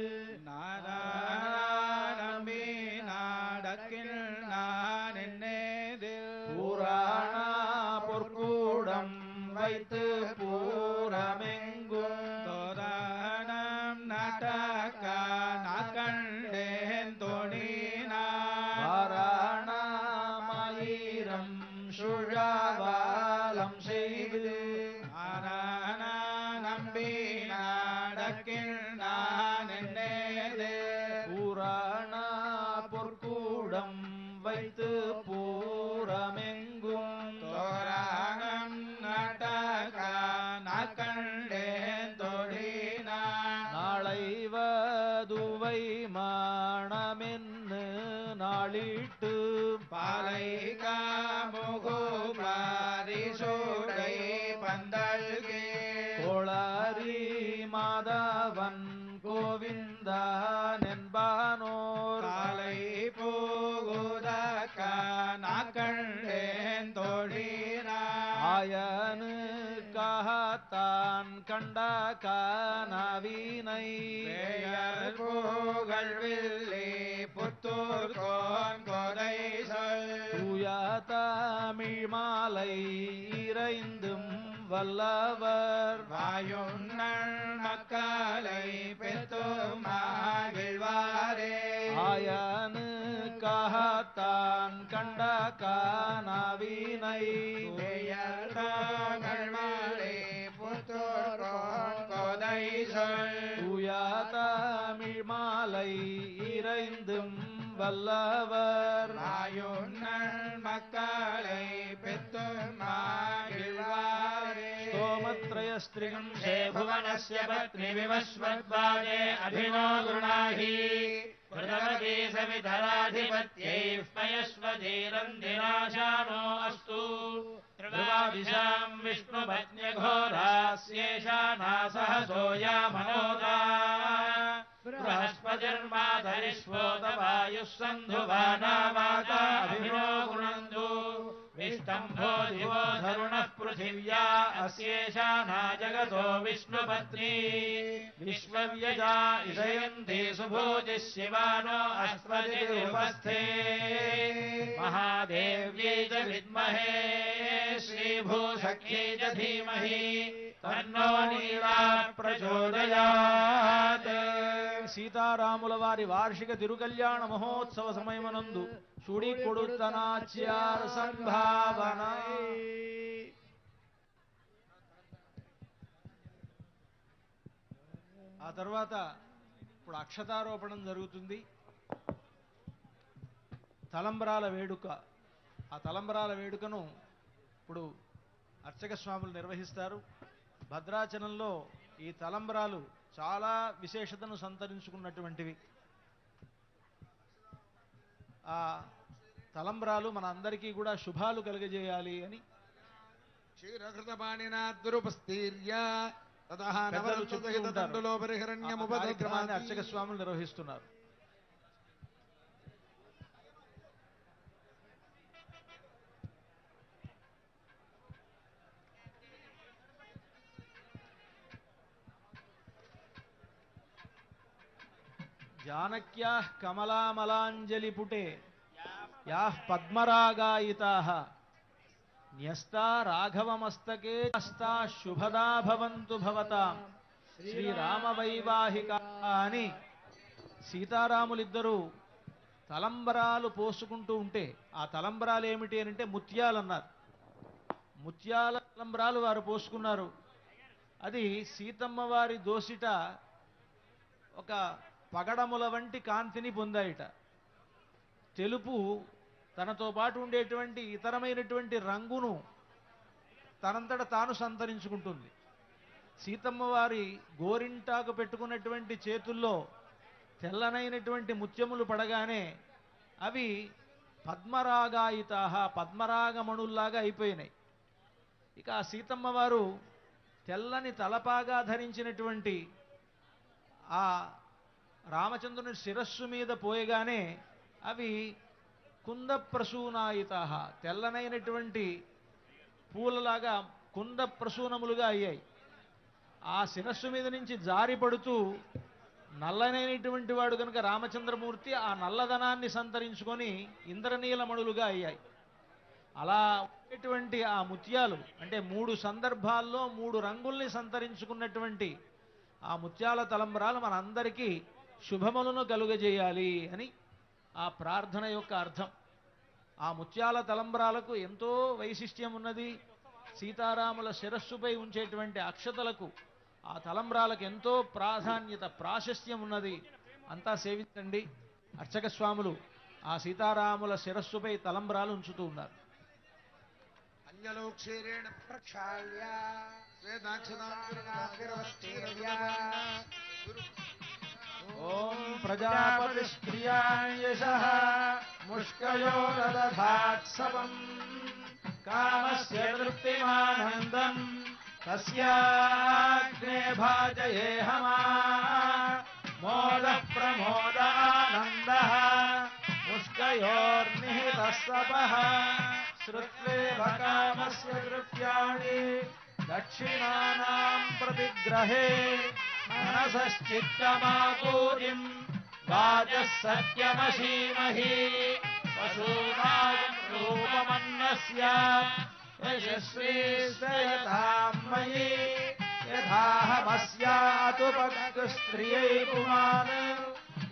நாராயணமே நாடக்கில் நான் என்னேதில் புராணா பொற்கூடம் வைத்து பூரமெங்கும் தோரணம் நாட்டக்க நாக்கண்டேன் தோணினா வாராணாமாயிரம் சுழாவாலம் செய்து நம்பி நாடக்கில் வைத்து பூரமெங்கும் தோரணம் நடக்கான கண்டேன் தொழினான் நாளை வதுவை மாணமென்னு நாளிட்டு பாலை காமுகுமாரி சூடை பந்தல்கே கோளாரி மாதவன் கோவிந்தான் என்பானோர் காலை போகுதக்கான கண்டேன் தொழினான் ஆயனு காத்தான் கண்ட கானவினை பெயர் புகழ்வில்லி புத்தூர் கோன் கொதை சொல் தூய தமிழ் மாலை இறைந்தும் வல்லவர் வாயுண்ணல் மக்களை பெத்து மகிழ்வாரே ஆயனு காத்தான் கண்ட கானவினை பெயர் புகழ்வில்லி புத்தூர் கோன் கொதை சொல் தூய தமிழ் மாலை இறைந்தும் வல்லவர் வாயுண்ணல் மக்களை பெத்து மகிழ்வாரே स्तोमत्रयस्त्रिगं भुवनस्य पत्नी विवस्वद्वाजे अभिनो गृणाहि प्रथमते सवितराधिपत्यैः पयस्वधीरन्दिराशानो अस्तु ध्रुवादिशां विष्णुपत्न्यघोरास्येषा नासहसो यामनोदा बृहस्पतिर्माधरिष्वोतवायुः सन्धुवानावाता अभिनो गृणन्तु विष्टम्भो दिवो धरुणः पृथिव्या अस्येषा ना जगतो विष्णुपत्नी विश्वव्यजा इषयन्ति सुभोजिः शिवानो अस्मदिरुपस्थे महादेव्यै च विद्महे श्रीभूसख्यै च धीमहि तन्नो नीला प्रचोदयात् సీతారాముల వారి వార్షిక తిరుకల్యాణ మహోత్సవ సమయమనందు సుడి కొడుతనాచ్యార సంభావన. ఆ తర్వాత ఇప్పుడు అక్షతారోపణం జరుగుతుంది. తలంబ్రాల వేడుక. ఆ తలంబ్రాల వేడుకను ఇప్పుడు అర్చక స్వాములు నిర్వహిస్తారు. భద్రాచలంలో ఈ తలంబ్రాలు చాలా విశేషతను సంతరించుకున్నటువంటివి. ఆ తలంబ్రాలు మన అందరికీ కూడా శుభాలు కలుగజేయాలి అని క్షీరకృతపాణినాద్రుపస్థీర్య పెద్దలు చెప్తూ ఉంటారు. ఆ పరిహరణ్యముపద్రమాన్ని కార్యక్రమాన్ని అర్చక స్వాములు నిర్వహిస్తున్నారు. జానక్యాః కమలామలాంజలిపుటే యాః పద్మరాగాయితాః న్యస్తా రాఘవమస్తకే హస్తా శుభదా భవంతు భవతాం శ్రీరామవైవాహిక అని సీతారాములిద్దరూ తలంబరాలు పోసుకుంటూ ఉంటే ఆ తలంబరాలు ఏమిటి అని అంటే ముత్యాలు అన్నారు. ముత్యాల తలంబరాలు వారు పోసుకున్నారు. అది సీతమ్మ వారి దోసిట ఒక పగడముల వంటి కాంతిని పొందాయిట. తెలుపు తనతో పాటు ఉండేటువంటి ఇతరమైనటువంటి రంగును తనంతట తాను సంతరించుకుంటుంది. సీతమ్మ వారి గోరింటాకు పెట్టుకున్నటువంటి చేతుల్లో తెల్లనైనటువంటి ముత్యములు పడగానే అవి పద్మరాగాయితాహ పద్మరాగమణుల్లాగా అయిపోయినాయి. ఇక ఆ సీతమ్మ వారు తెల్లని తలపాగా ధరించినటువంటి ఆ రామచంద్రుని శిరస్సు మీద పోయగానే అవి కుంద ప్రసూనాయితాహ తెల్లనైనటువంటి పూలలాగా కుంద ప్రసూనములుగా అయ్యాయి. ఆ శిరస్సు మీద నుంచి జారిపడుతూ నల్లనైనటువంటి వాడు కనుక రామచంద్రమూర్తి ఆ నల్లదనాన్ని సంతరించుకొని ఇంద్రనీలమణులుగా అయ్యాయి. అలా ఉండేటువంటి ఆ ముత్యాలు అంటే 3 సందర్భాల్లో 3 రంగుల్ని సంతరించుకున్నటువంటి ఆ ముత్యాల తలంబరాలు మనందరికీ శుభములను కలుగజేయాలి అని ఆ ప్రార్థన యొక్క అర్థం. ఆ ముత్యాల తలంబరాలకు ఎంతో వైశిష్ట్యం ఉన్నది. సీతారాముల శిరస్సుపై ఉంచేటువంటి అక్షతలకు ఆ తలంబ్రాలకు ఎంతో ప్రాధాన్యత ప్రాశస్త్యం ఉన్నది. అంతా సేవించండి. అర్చక స్వాములు ఆ సీతారాముల శిరస్సుపై తలంబ్రాలు ఉంచుతూ ఉన్నారు. అంజలోక్షీరేణ ప్రక్షాళ్య ఓం ప్రజాపతిస్త్రియాయశః ముష్కయో దదధాత్సవం కామస్య తృప్తిమానందం తస్యాగ్నే భాజయేహమా మోదః ప్రమోదానందః ముష్కయోర్నిహితः సపః శ్రుత్వేవ కామస్య తృప్త్యాని దక్షిణానాం ప్రతిగ్రహే మనసశ్చిత్తమాకూరిం వాచః సత్యమసీమహి పశూనాం రూపమన్నస్య యశస్వీశ్రయతాం మయి యథాహమస్యాతు భక్తస్త్రియై పుమాన్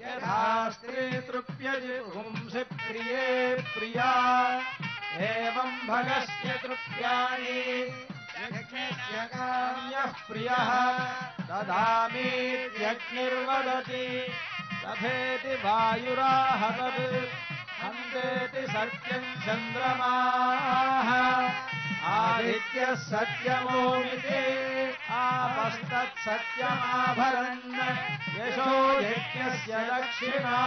యథా స్త్రీ తృప్యతి పుంసి ప్రియే ప్రియా ఏవం భగస్య తృప్యాని యజ్ఞస్య కామ్యః ప్రియః దదామీత్యగ్నిర్వదతి తథేతి వాయురాహతద్ హంతేతి సత్యం చంద్రమాః ఆదిత్యః సత్యమోమితి ఆపస్తత్ సత్యమాభరన్ యశో యజ్ఞస్య దక్షిణా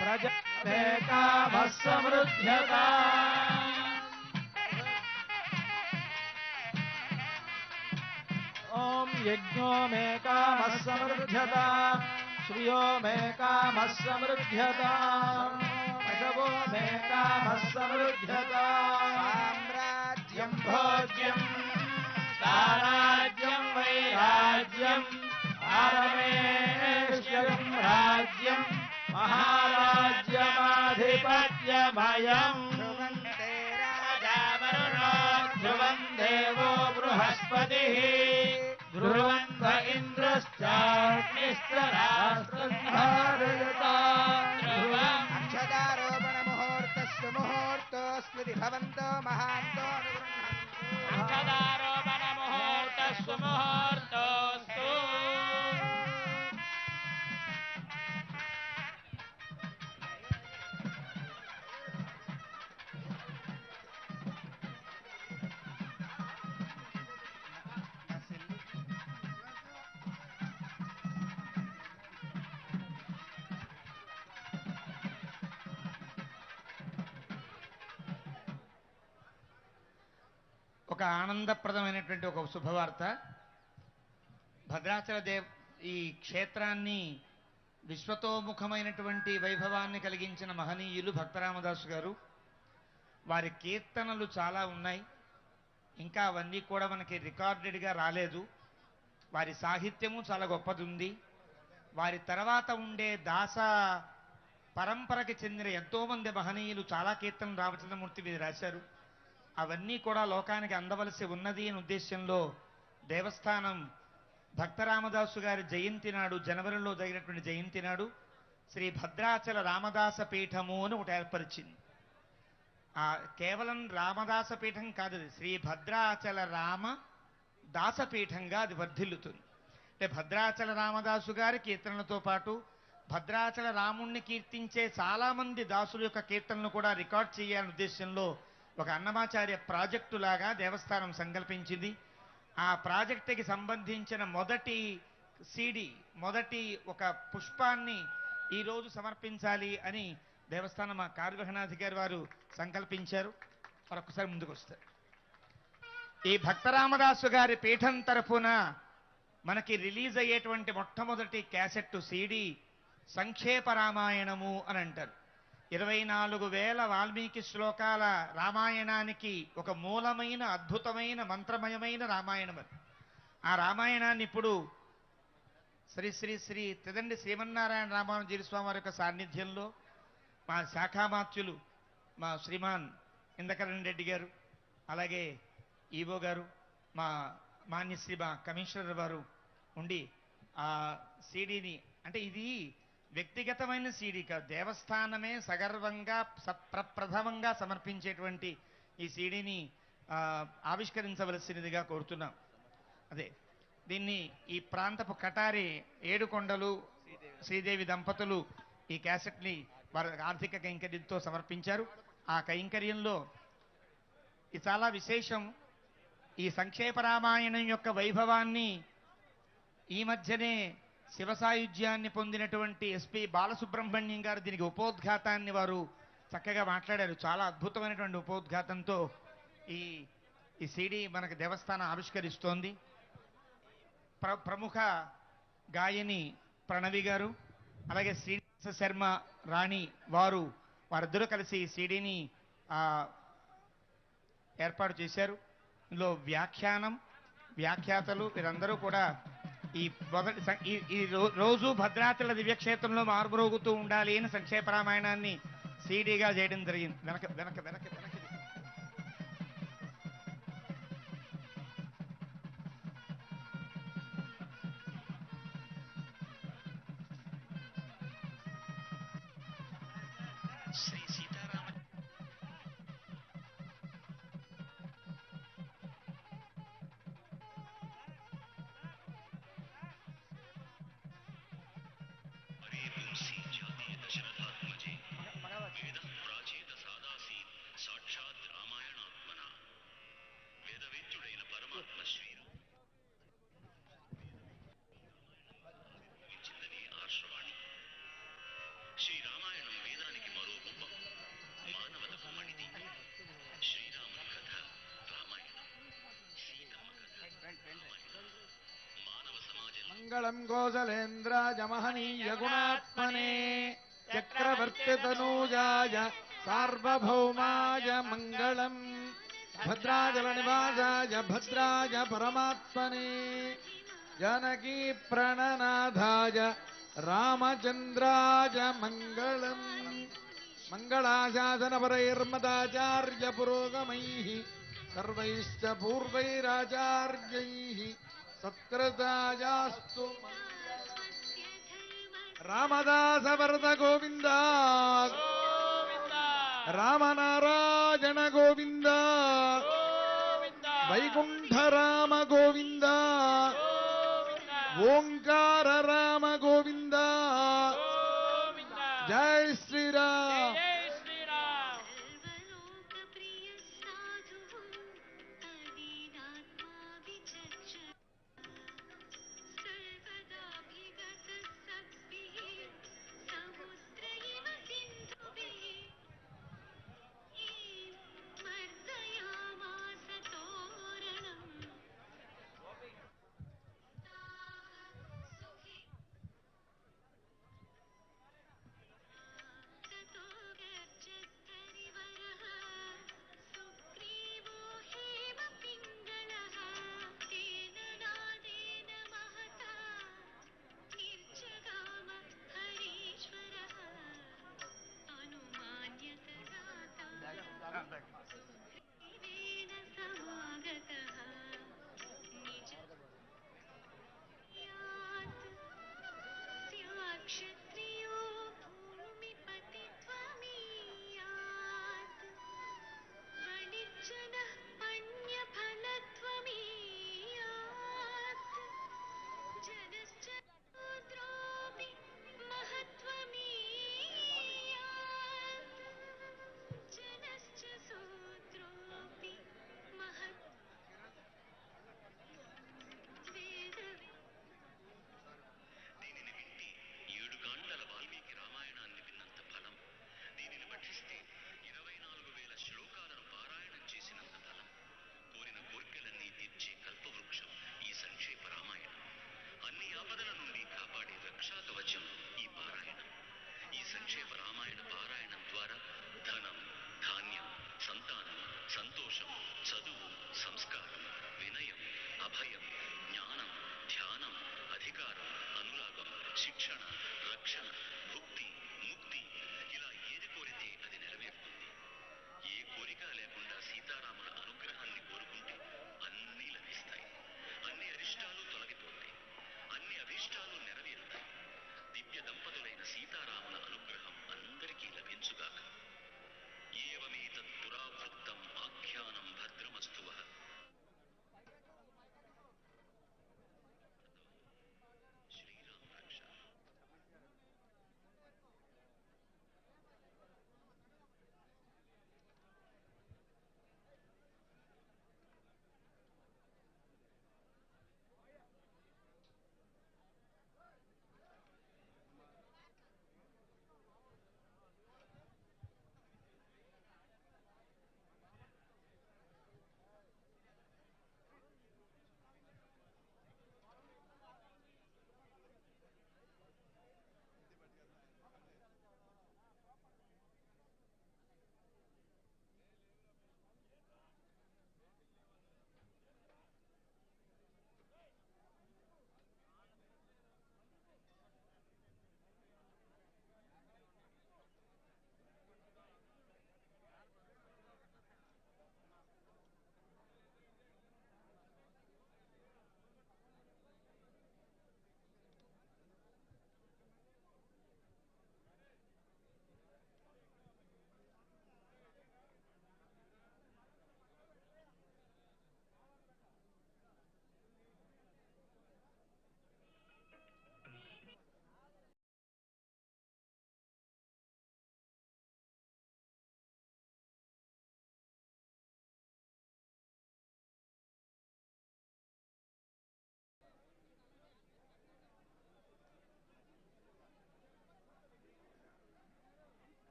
ప్రజనే కామః సమృద్ధ్యతా. ఓం యజ్ఞో మే కామః సమృద్ధ్యతా శ్రియో మే కామః సమృద్ధ్యతా పశవో మే కామః సమృద్ధ్యతా. సామ్రాజ్యం భోజ్యం సారాజ్యం వైరాజ్యం ఆరమేశ్వరం రాజ్యం మహారాజ్యమాధిపత్యమయం ధ్రువంతే రాజావరుణో ధ్రువం దేవో బృహస్పతిః ధ్రువంత ఇంద్రశ్చాగ్నిశ్చ రాష్ట్రం ధారయతాం ధ్రువం అక్షదారోపణ ముహూర్తస్సు ముహూర్తోస్మితి భవంతో మహాంతో అనుగృహ్ణन्तు. అక్షదారోపణ ముహూర్తస్సు ముహూర్తోస్తు. ఒక ఆనందప్రదమైనటువంటి ఒక శుభవార్త. భద్రాచల ఈ క్షేత్రాన్ని విశ్వతోముఖమైనటువంటి వైభవాన్ని కలిగించిన మహనీయులు భక్తరామదాసు గారు. వారి కీర్తనలు చాలా ఉన్నాయి, ఇంకా అవన్నీ కూడా మనకి రికార్డెడ్గా రాలేదు. వారి సాహిత్యము చాలా గొప్పది ఉంది. వారి తర్వాత ఉండే దాస పరంపరకి చెందిన ఎంతోమంది మహనీయులు చాలా కీర్తనలు రామచంద్రమూర్తి మీద రాశారు. అవన్నీ కూడా లోకానికి అందవలసి ఉన్నది అనే ఉద్దేశంలో దేవస్థానం భక్తరామదాసు గారి జయంతి నాడు, జనవరిలో జరిగినటువంటి జయంతి నాడు, శ్రీ భద్రాచల రామదాస పీఠము అని ఒకటి ఏర్పరిచింది. కేవలం రామదాస పీఠం కాదు, అది శ్రీ భద్రాచల రామ దాసపీఠంగా అది వర్ధిల్లుతుంది. అంటే భద్రాచల రామదాసు గారి కీర్తనలతో పాటు భద్రాచల రాముణ్ణి కీర్తించే చాలా మంది దాసుల యొక్క కీర్తనలు కూడా రికార్డ్ చేయాలనే ఉద్దేశంలో ఒక అన్నమాచార్య ప్రాజెక్టు లాగా దేవస్థానం సంకల్పించింది. ఆ ప్రాజెక్టుకి సంబంధించిన మొదటి సీడీ, మొదటి ఒక పుష్పాన్ని ఈరోజు సమర్పించాలి అని దేవస్థానం మా కార్యనిర్వహణాధికారి వారు సంకల్పించారు. మరొకసారి ముందుకు వస్తారు. ఈ భక్తరామదాసు గారి పీఠం తరఫున మనకి రిలీజ్ అయ్యేటువంటి మొట్టమొదటి క్యాసెట్ సీడీ సంక్షేప రామాయణము అని అంటారు. 24,000 వాల్మీకి శ్లోకాల రామాయణానికి ఒక మూలమైన అద్భుతమైన మంత్రమయమైన రామాయణం అది. ఆ రామాయణాన్ని ఇప్పుడు శ్రీ శ్రీ శ్రీ తిదండి శ్రీమన్నారాయణ రామానుజీర స్వామి వారి యొక్క సాన్నిధ్యంలో మా శాఖామాత్యులు మా శ్రీమాన్ ఇందకరణ్ రెడ్డి గారు, అలాగే ఈవో గారు, మా మాన్యశ్రీ మా కమిషనర్ వారు ఉండి ఆ సీడీని, అంటే ఇది వ్యక్తిగతమైన సీడీ కాదు, దేవస్థానమే సగర్వంగా ప్రప్రథమంగా సమర్పించేటువంటి ఈ సీడీని ఆవిష్కరించవలసినదిగా కోరుతున్నాం. అదే దీన్ని ఈ ప్రాంతపు కటారి ఏడుకొండలు శ్రీదేవి దంపతులు ఈ క్యాసెట్ని వారు ఆర్థిక కైంకర్యంతో సమర్పించారు. ఆ కైంకర్యంలో ఇది చాలా విశేషం. ఈ సంక్షేప రామాయణం యొక్క వైభవాన్ని ఈ మధ్యనే శివసాయుధ్యాన్ని పొందినటువంటి ఎస్పి బాలసుబ్రహ్మణ్యం గారు దీనికి ఉపోద్ఘాతాన్ని వారు చక్కగా మాట్లాడారు. చాలా అద్భుతమైనటువంటి ఉపోద్ఘాతంతో ఈ ఈ సిడి మనకు దేవస్థానం ఆవిష్కరిస్తోంది. ప్రముఖ గాయని ప్రణవి గారు, అలాగే శ్రీనివాస శర్మ రాణి వారిద్దరూ కలిసి ఈ సిడిని ఏర్పాటు చేశారు. ఇందులో వ్యాఖ్యానం, వ్యాఖ్యాతలు వీరందరూ కూడా ఈ రోజు భద్రాచల దివ్యక్షేత్రంలో మారుమ్రోగుతూ ఉండాలి అని సంక్షేప రామాయణాన్ని సిడిగా చేయడం జరిగింది. వెనక వెనక వెనక వెనక శ్రీ సీతారామ సాక్షాత్ రామాయణాత్మన వేదవేద్యుడైన పరమాత్మ శ్రీరామించిందని ఆశ్రవాణి. శ్రీరామాయణం వేదానికి మరో రూపం, మానవతకు మణిది. శ్రీరాముని కథ రామాయణం, సీతమ్మ కథ రామాయణం. మానవ సమాజం మంగళం కోసలేంద్రాయ మహనీయ గుణాత్మనే చక్రవర్తితనూజాయ సార్వభౌమాయ మంగళం భద్రాచల నివాసాయ భద్రాయ పరమాత్మనే జానకీ ప్రణనాథాయ రామచంద్రాయ మంగళం. మంగళాశాసనపరైర్మదాచార్య పురోగమైః సర్వైశ్చ పూర్వైరాచార్యైః సత్కృతాయాస్తు. రామదాస వరద గోవింద రామనారాయణ గోవింద వైకుంఠ రామ గోవింద ఓంకార రామ గోవింద. జై శ్రీరామ్.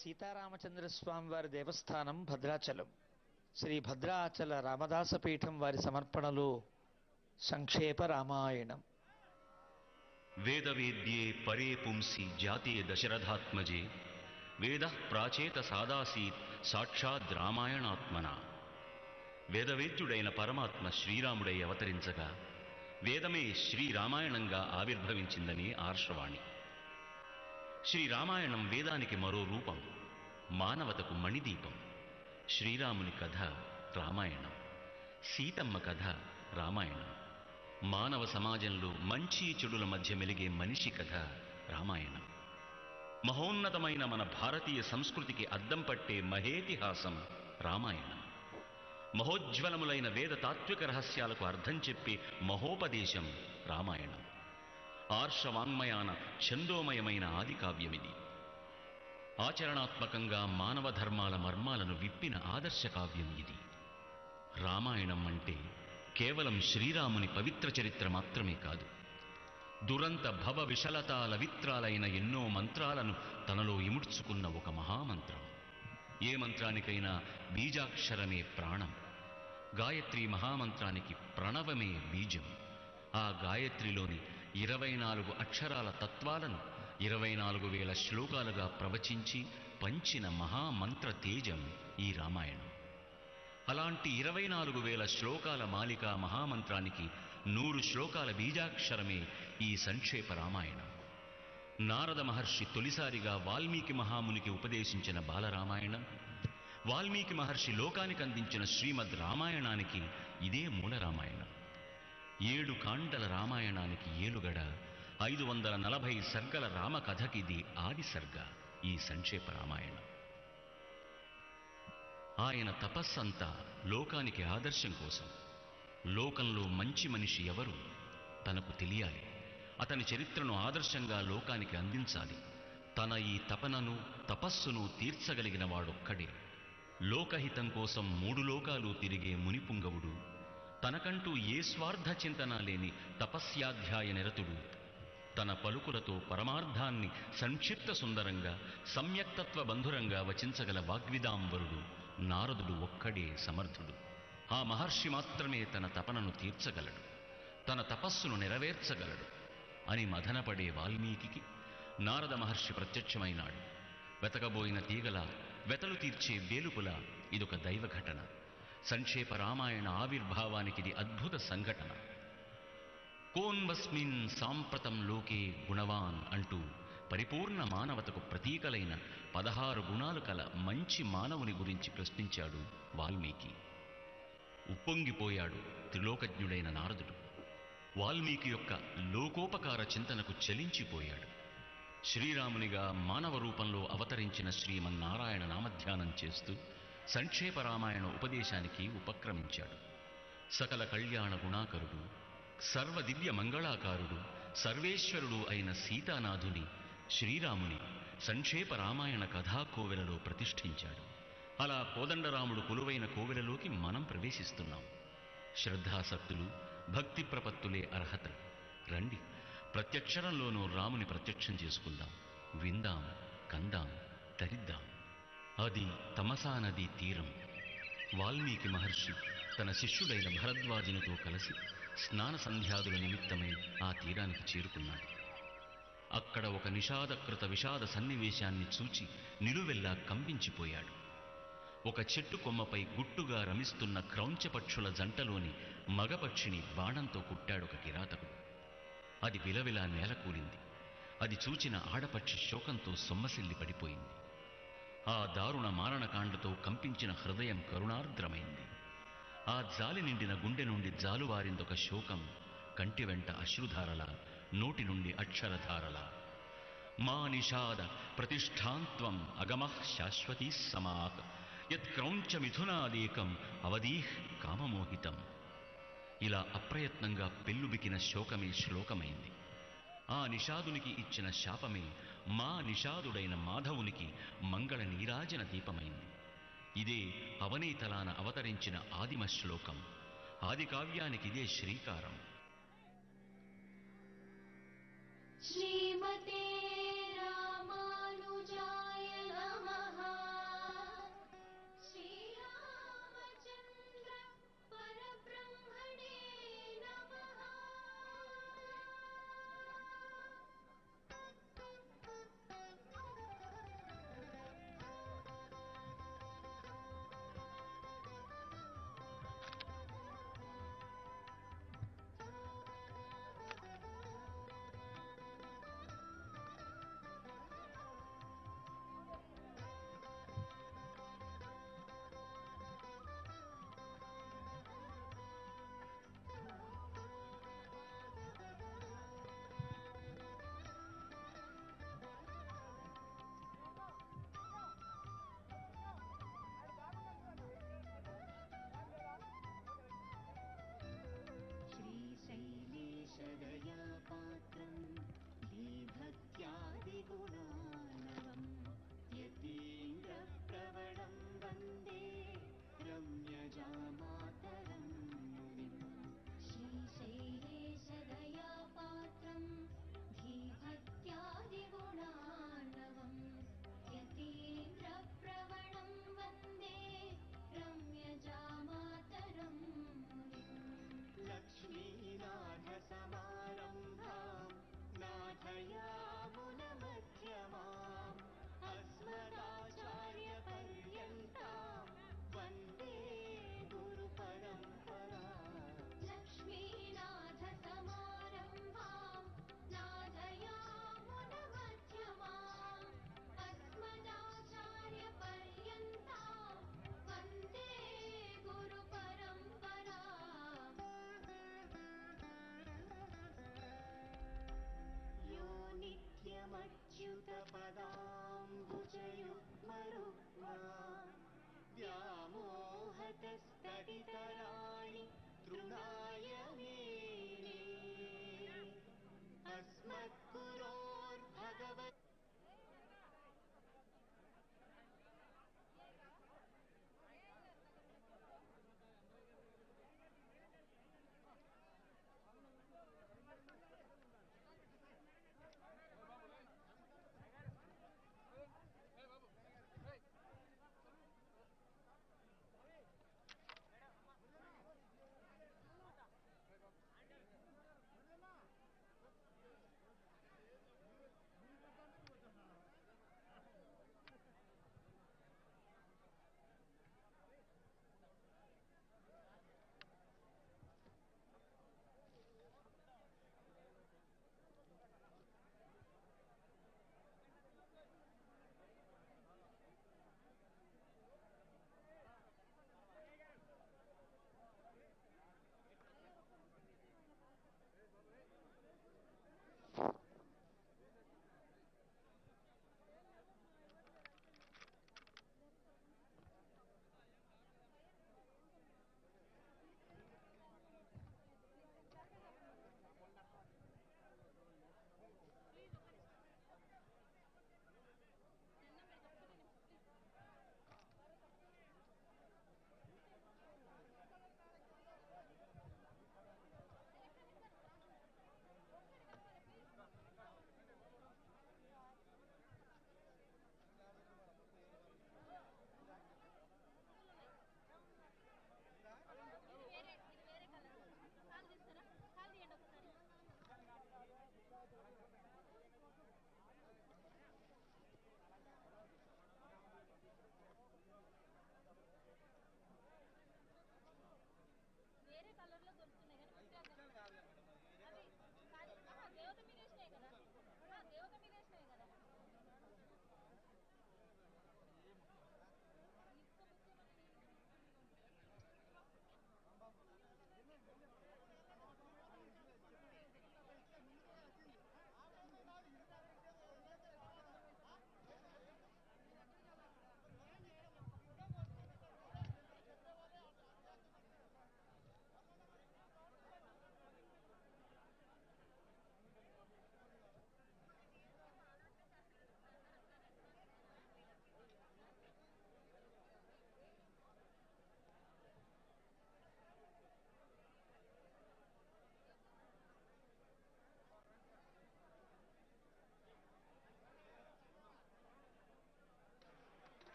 సీతారామచంద్ర స్వామి వారి దేవస్థానం భద్రాచలం. శ్రీ భద్రాచల రామదాసపీఠం వారి సమర్పణలో సంక్షేప రామాయణం. వేదవేద్యే పరే పుంసి జాతే దశరథాత్మజే వేదః ప్రాచేత సాదాసీత్ సాక్షాద్ రామాయణాత్మన. వేదవేద్యుడైన పరమాత్మ శ్రీరాముడై అవతరించగా వేదమే శ్రీరామాయణంగా ఆవిర్భవించిందని ఆర్షవాణి. శ్రీరామాయణం వేదానికి మరో రూపం, మానవతకు మణిదీపం. శ్రీరాముని కథ రామాయణం, సీతమ్మ కథ రామాయణం. మానవ సమాజంలో మంచి చెడుల మధ్య మెలిగే మనిషి కథ రామాయణం. మహోన్నతమైన మన భారతీయ సంస్కృతికి అద్దం పట్టే మహేతిహాసం రామాయణం. మహోజ్వలములైన వేద తాత్విక రహస్యాలకు అర్థం చెప్పే మహోపదేశం రామాయణం. ఆర్షవాంగ్మయాన ఛందోమయమైన ఆది కావ్యమిది. ఆచరణాత్మకంగా మానవ ధర్మాల మర్మాలను విప్పిన ఆదర్శ కావ్యం ఇది. రామాయణం అంటే కేవలం శ్రీరాముని పవిత్ర చరిత్ర మాత్రమే కాదు, దురంత భవ విశలతాల విత్రాలైన ఎన్నో మంత్రాలను తనలో ఇముడ్చుకున్న ఒక మహామంత్రం. ఏ మంత్రానికైనా బీజాక్షరమే ప్రాణం. గాయత్రి మహామంత్రానికి ప్రణవమే బీజం. ఆ గాయత్రిలోని 24 అక్షరాల తత్వాలను 24,000 శ్లోకాలుగా ప్రవచించి పంచిన మహామంత్ర తేజం ఈ రామాయణం. అలాంటి 24,000 శ్లోకాల మాలిక మహామంత్రానికి 100 శ్లోకాల బీజాక్షరమే ఈ సంక్షేప రామాయణం. నారద మహర్షి తొలిసారిగా వాల్మీకి మహామునికి ఉపదేశించిన బాలరామాయణం, వాల్మీకి మహర్షి లోకానికి అందించిన శ్రీమద్ రామాయణానికి ఇదే మూల రామాయణం. 7 కాండల రామాయణానికి ఏలుగడ, 540 సర్గల రామకథకిది ఆది సర్గ ఈ సంక్షేప రామాయణం. ఆయన తపస్సంతా లోకానికి ఆదర్శం కోసం. లోకంలో మంచి మనిషి ఎవరు తనకు తెలియాలి, అతని చరిత్రను ఆదర్శంగా లోకానికి అందించాలి. తన ఈ తపనను తపస్సును తీర్చగలిగిన వాడొక్కడే. లోకహితం కోసం 3 లోకాలు తిరిగే మునిపుంగవుడు, తనకంటూ ఏ స్వార్థ చింతన లేని తపస్యాధ్యాయ నిరతుడు, తన పలుకులతో పరమార్థాన్ని సంక్షిప్త సుందరంగా సమ్యక్తత్వ బంధురంగా వచించగల వాగ్విదాంబరుడు నారదుడు ఒక్కడే సమర్థుడు. ఆ మహర్షి మాత్రమే తన తపనను తీర్చగలడు, తన తపస్సును నెరవేర్చగలడు అని మదనపడే వాల్మీకి నారద మహర్షి ప్రత్యక్షమైనాడు. వెతకబోయిన తీగల వెతలు తీర్చే వేలుపుల ఇదొక దైవ ఘటన. సంక్షేప రామాయణ ఆవిర్భావానికిది అద్భుత సంఘటన. కోన్వస్మిన్ సాంప్రతం లోకే గుణవాన్ అంటూ పరిపూర్ణ మానవతకు ప్రతీకలైన 16 గుణాలు కల మంచి మానవుని గురించి ప్రశ్నించాడు వాల్మీకి. ఉప్పొంగిపోయాడు త్రిలోకజ్ఞుడైన నారదుడు. వాల్మీకి యొక్క లోకోపకార చింతనకు చలించిపోయాడు. శ్రీరామునిగా మానవ రూపంలో అవతరించిన శ్రీమన్నారాయణ నామధ్యానం చేస్తూ సంక్షేప రామాయణ ఉపదేశానికి ఉపక్రమించాడు. సకల కళ్యాణ గుణాకరుడు, సర్వ దివ్య మంగళాకారుడు, సర్వేశ్వరుడు అయిన సీతానాథుని శ్రీరాముని సంక్షేప రామాయణ కథా కోవెలలో ప్రతిష్ఠించాడు. అలా కోదండరాముడు కొలువైన కోవెలలోకి మనం ప్రవేశిస్తున్నాం. శ్రద్ధాసక్తులు, భక్తి ప్రపత్తులే అర్హతలు. రండి, ప్రత్యక్షరంలోనూ రాముని ప్రత్యక్షం చేసుకుందాం, విందాం, కందాం, తరిద్దాం. అది తమసా నదీ తీరం. వాల్మీకి మహర్షి తన శిష్యుడైన భరద్వాజునితో కలిసి స్నాన సంధ్యాదుల నిమిత్తమై ఆ తీరానికి చేరుకున్నాడు. అక్కడ ఒక నిషాదకృత విషాద సన్నివేశాన్ని చూచి నిలువెల్లా కంపించిపోయాడు. ఒక చెట్టు కొమ్మపై గుట్టుగా రమిస్తున్న క్రౌంచపక్షుల జంటలోని మగపక్షిని బాణంతో కుట్టాడొక కిరాతకుడు. అది విలవిలా నేలకూలింది. అది చూచిన ఆడపక్షి శోకంతో సొమ్మసిల్లి పడిపోయింది. ఆ దారుణ మారణకాండతో కంపించిన హృదయం కరుణార్ద్రమైంది. ఆ జాలి నిండిన గుండె నుండి జాలువారిందొక శోకం, కంటి వెంట అశ్రుధారల, నోటి నుండి అక్షరధారల. మా నిషాద ప్రతిష్ఠాంత్వం అగమః శాశ్వతీ సమాః యత్క్రౌంచ మిథునాదేకం అవధీః కామమోహితం. ఇలా అప్రయత్నంగా పెల్లుబికిన శోకమే శ్లోకమైంది. ఆ నిషాదునికి ఇచ్చిన శాపమే మా నిషాదుడైన మాధవునికి మంగళ నీరాజన దీపమైంది. ఇదే అవనీతలాన అవతరించిన ఆదిమ శ్లోకం. ఆది కావ్యానికిదే శ్రీకారం. శ్రీమతే రామానుజాయ నమః. तदितराणि तृणाय मेने अस्मद्गुरोर्भगवत्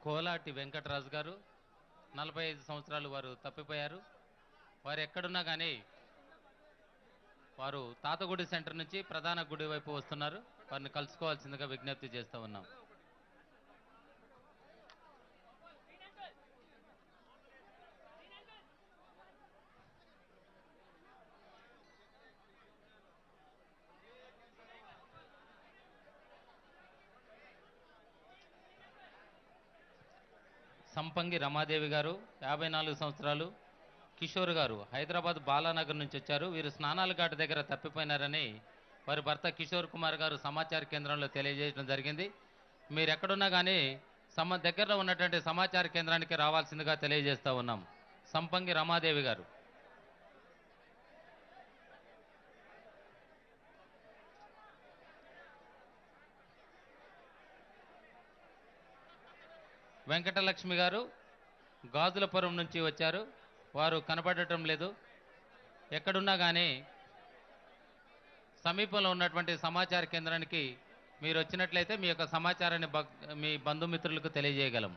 కోలాటి వెంకటరాజు గారు 45 సంవత్సరాలు వారు తప్పిపోయారు. వారు ఎక్కడున్నా కానీ వారు తాతగుడి సెంటర్ నుంచి ప్రధాన గుడి వైపు వస్తున్నారు. వారిని కలుసుకోవాల్సిందిగా విజ్ఞప్తి చేస్తూ ఉన్నాం. సంపంగి రమాదేవి గారు 54 సంవత్సరాలు. కిషోర్ గారు హైదరాబాద్ బాలానగర్ నుంచి వచ్చారు. వీరు స్నానాల ఘాట్ దగ్గర తప్పిపోయినారని వారి భర్త కిషోర్ కుమార్ గారు సమాచార కేంద్రంలో తెలియజేయడం జరిగింది. మీరు ఎక్కడున్నా కానీ దగ్గరలో ఉన్నటువంటి సమాచార కేంద్రానికి రావాల్సిందిగా తెలియజేస్తూ ఉన్నాం. సంపంగి రమాదేవి గారు. వెంకటలక్ష్మి గారు గాజులపురం నుంచి వచ్చారు. వారు కనపడటం లేదు. ఎక్కడున్నా కానీ సమీపంలో ఉన్నటువంటి సమాచార కేంద్రానికి మీరు వచ్చినట్లయితే మీ యొక్క సమాచారాన్ని మీ బంధుమిత్రులకు తెలియజేయగలం.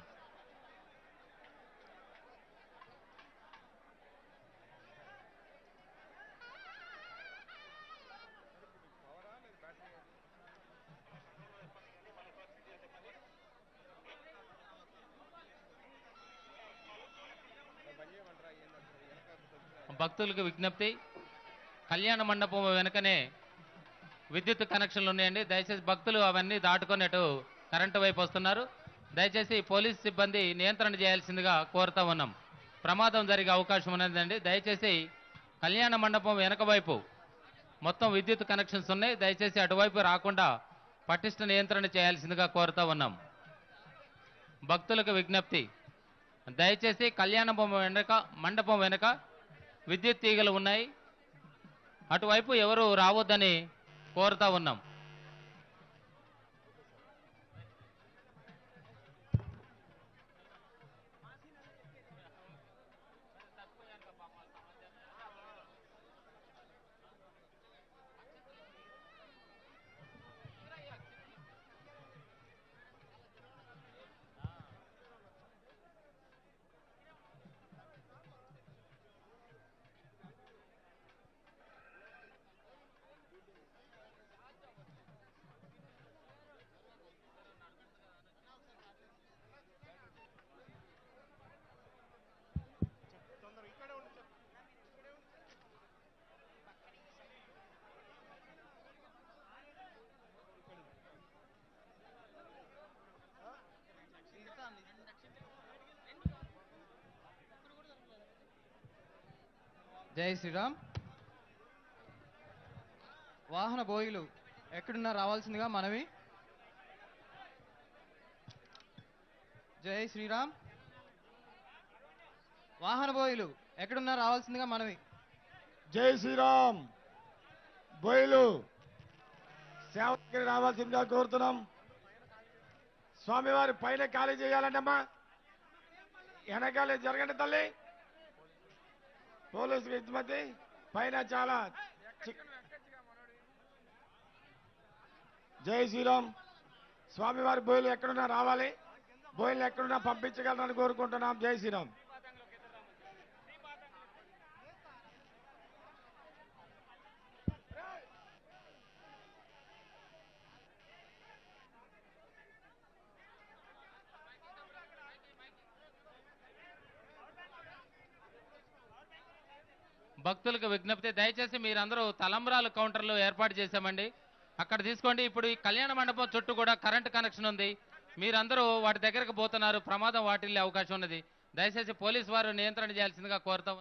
భక్తులకు విజ్ఞప్తి, కళ్యాణ మండపం వెనుకనే విద్యుత్ కనెక్షన్లు ఉన్నాయండి. దయచేసి భక్తులు అవన్నీ దాటుకొని అటు కరెంటు వైపు వస్తున్నారు. దయచేసి పోలీస్ సిబ్బంది నియంత్రణ చేయాల్సిందిగా కోరుతా ఉన్నాం. ప్రమాదం జరిగే అవకాశం ఉన్నదండి. దయచేసి కళ్యాణ మండపం వెనక వైపు మొత్తం విద్యుత్ కనెక్షన్స్ ఉన్నాయి. దయచేసి అటువైపు రాకుండా పటిష్ట నియంత్రణ చేయాల్సిందిగా కోరుతా ఉన్నాం. భక్తులకు విజ్ఞప్తి, దయచేసి కళ్యాణ మండపం వెనుక విద్యుత్ తీగలు ఉన్నాయి, అటువైపు ఎవరు రావద్దని కోరుతా ఉన్నాం. జై శ్రీరామ్. వాహన బోయిలు ఎక్కడున్నా రావాల్సిందిగా మనవి. జై శ్రీరామ్. వాహన బోయిలు ఎక్కడున్నా రావాల్సిందిగా మనవి. జై శ్రీరామ్. బోయిలు సేవకి రావాల్సిందిగా కోరుతున్నాం. స్వామివారి పైన ఖాళీ చేయాలంటమ్మా, వెనకాలే జరగండి తల్లి. పోలీసు విజ్ఞప్తి, పైన చాలా జై శ్రీరామ్. స్వామివారి బోయిలు ఎక్కడున్నా రావాలి, బోయిలు ఎక్కడున్నా పంపించగలరని కోరుకుంటున్నాం. జై శ్రీరామ్. భక్తులకు విజ్ఞప్తి, దయచేసి మీరందరూ తలంబ్రాలు కౌంటర్లు ఏర్పాటు చేశామండి, అక్కడ తీసుకోండి. ఇప్పుడు ఈ కళ్యాణ మండపం చుట్టూ కూడా కరెంట్ కనెక్షన్ ఉంది, మీరందరూ వాటి దగ్గరకు పోతున్నారు, ప్రమాదం వాటిల్లే అవకాశం ఉన్నది. దయచేసి పోలీసు వారు నియంత్రణ చేయాల్సిందిగా కోరుతాం.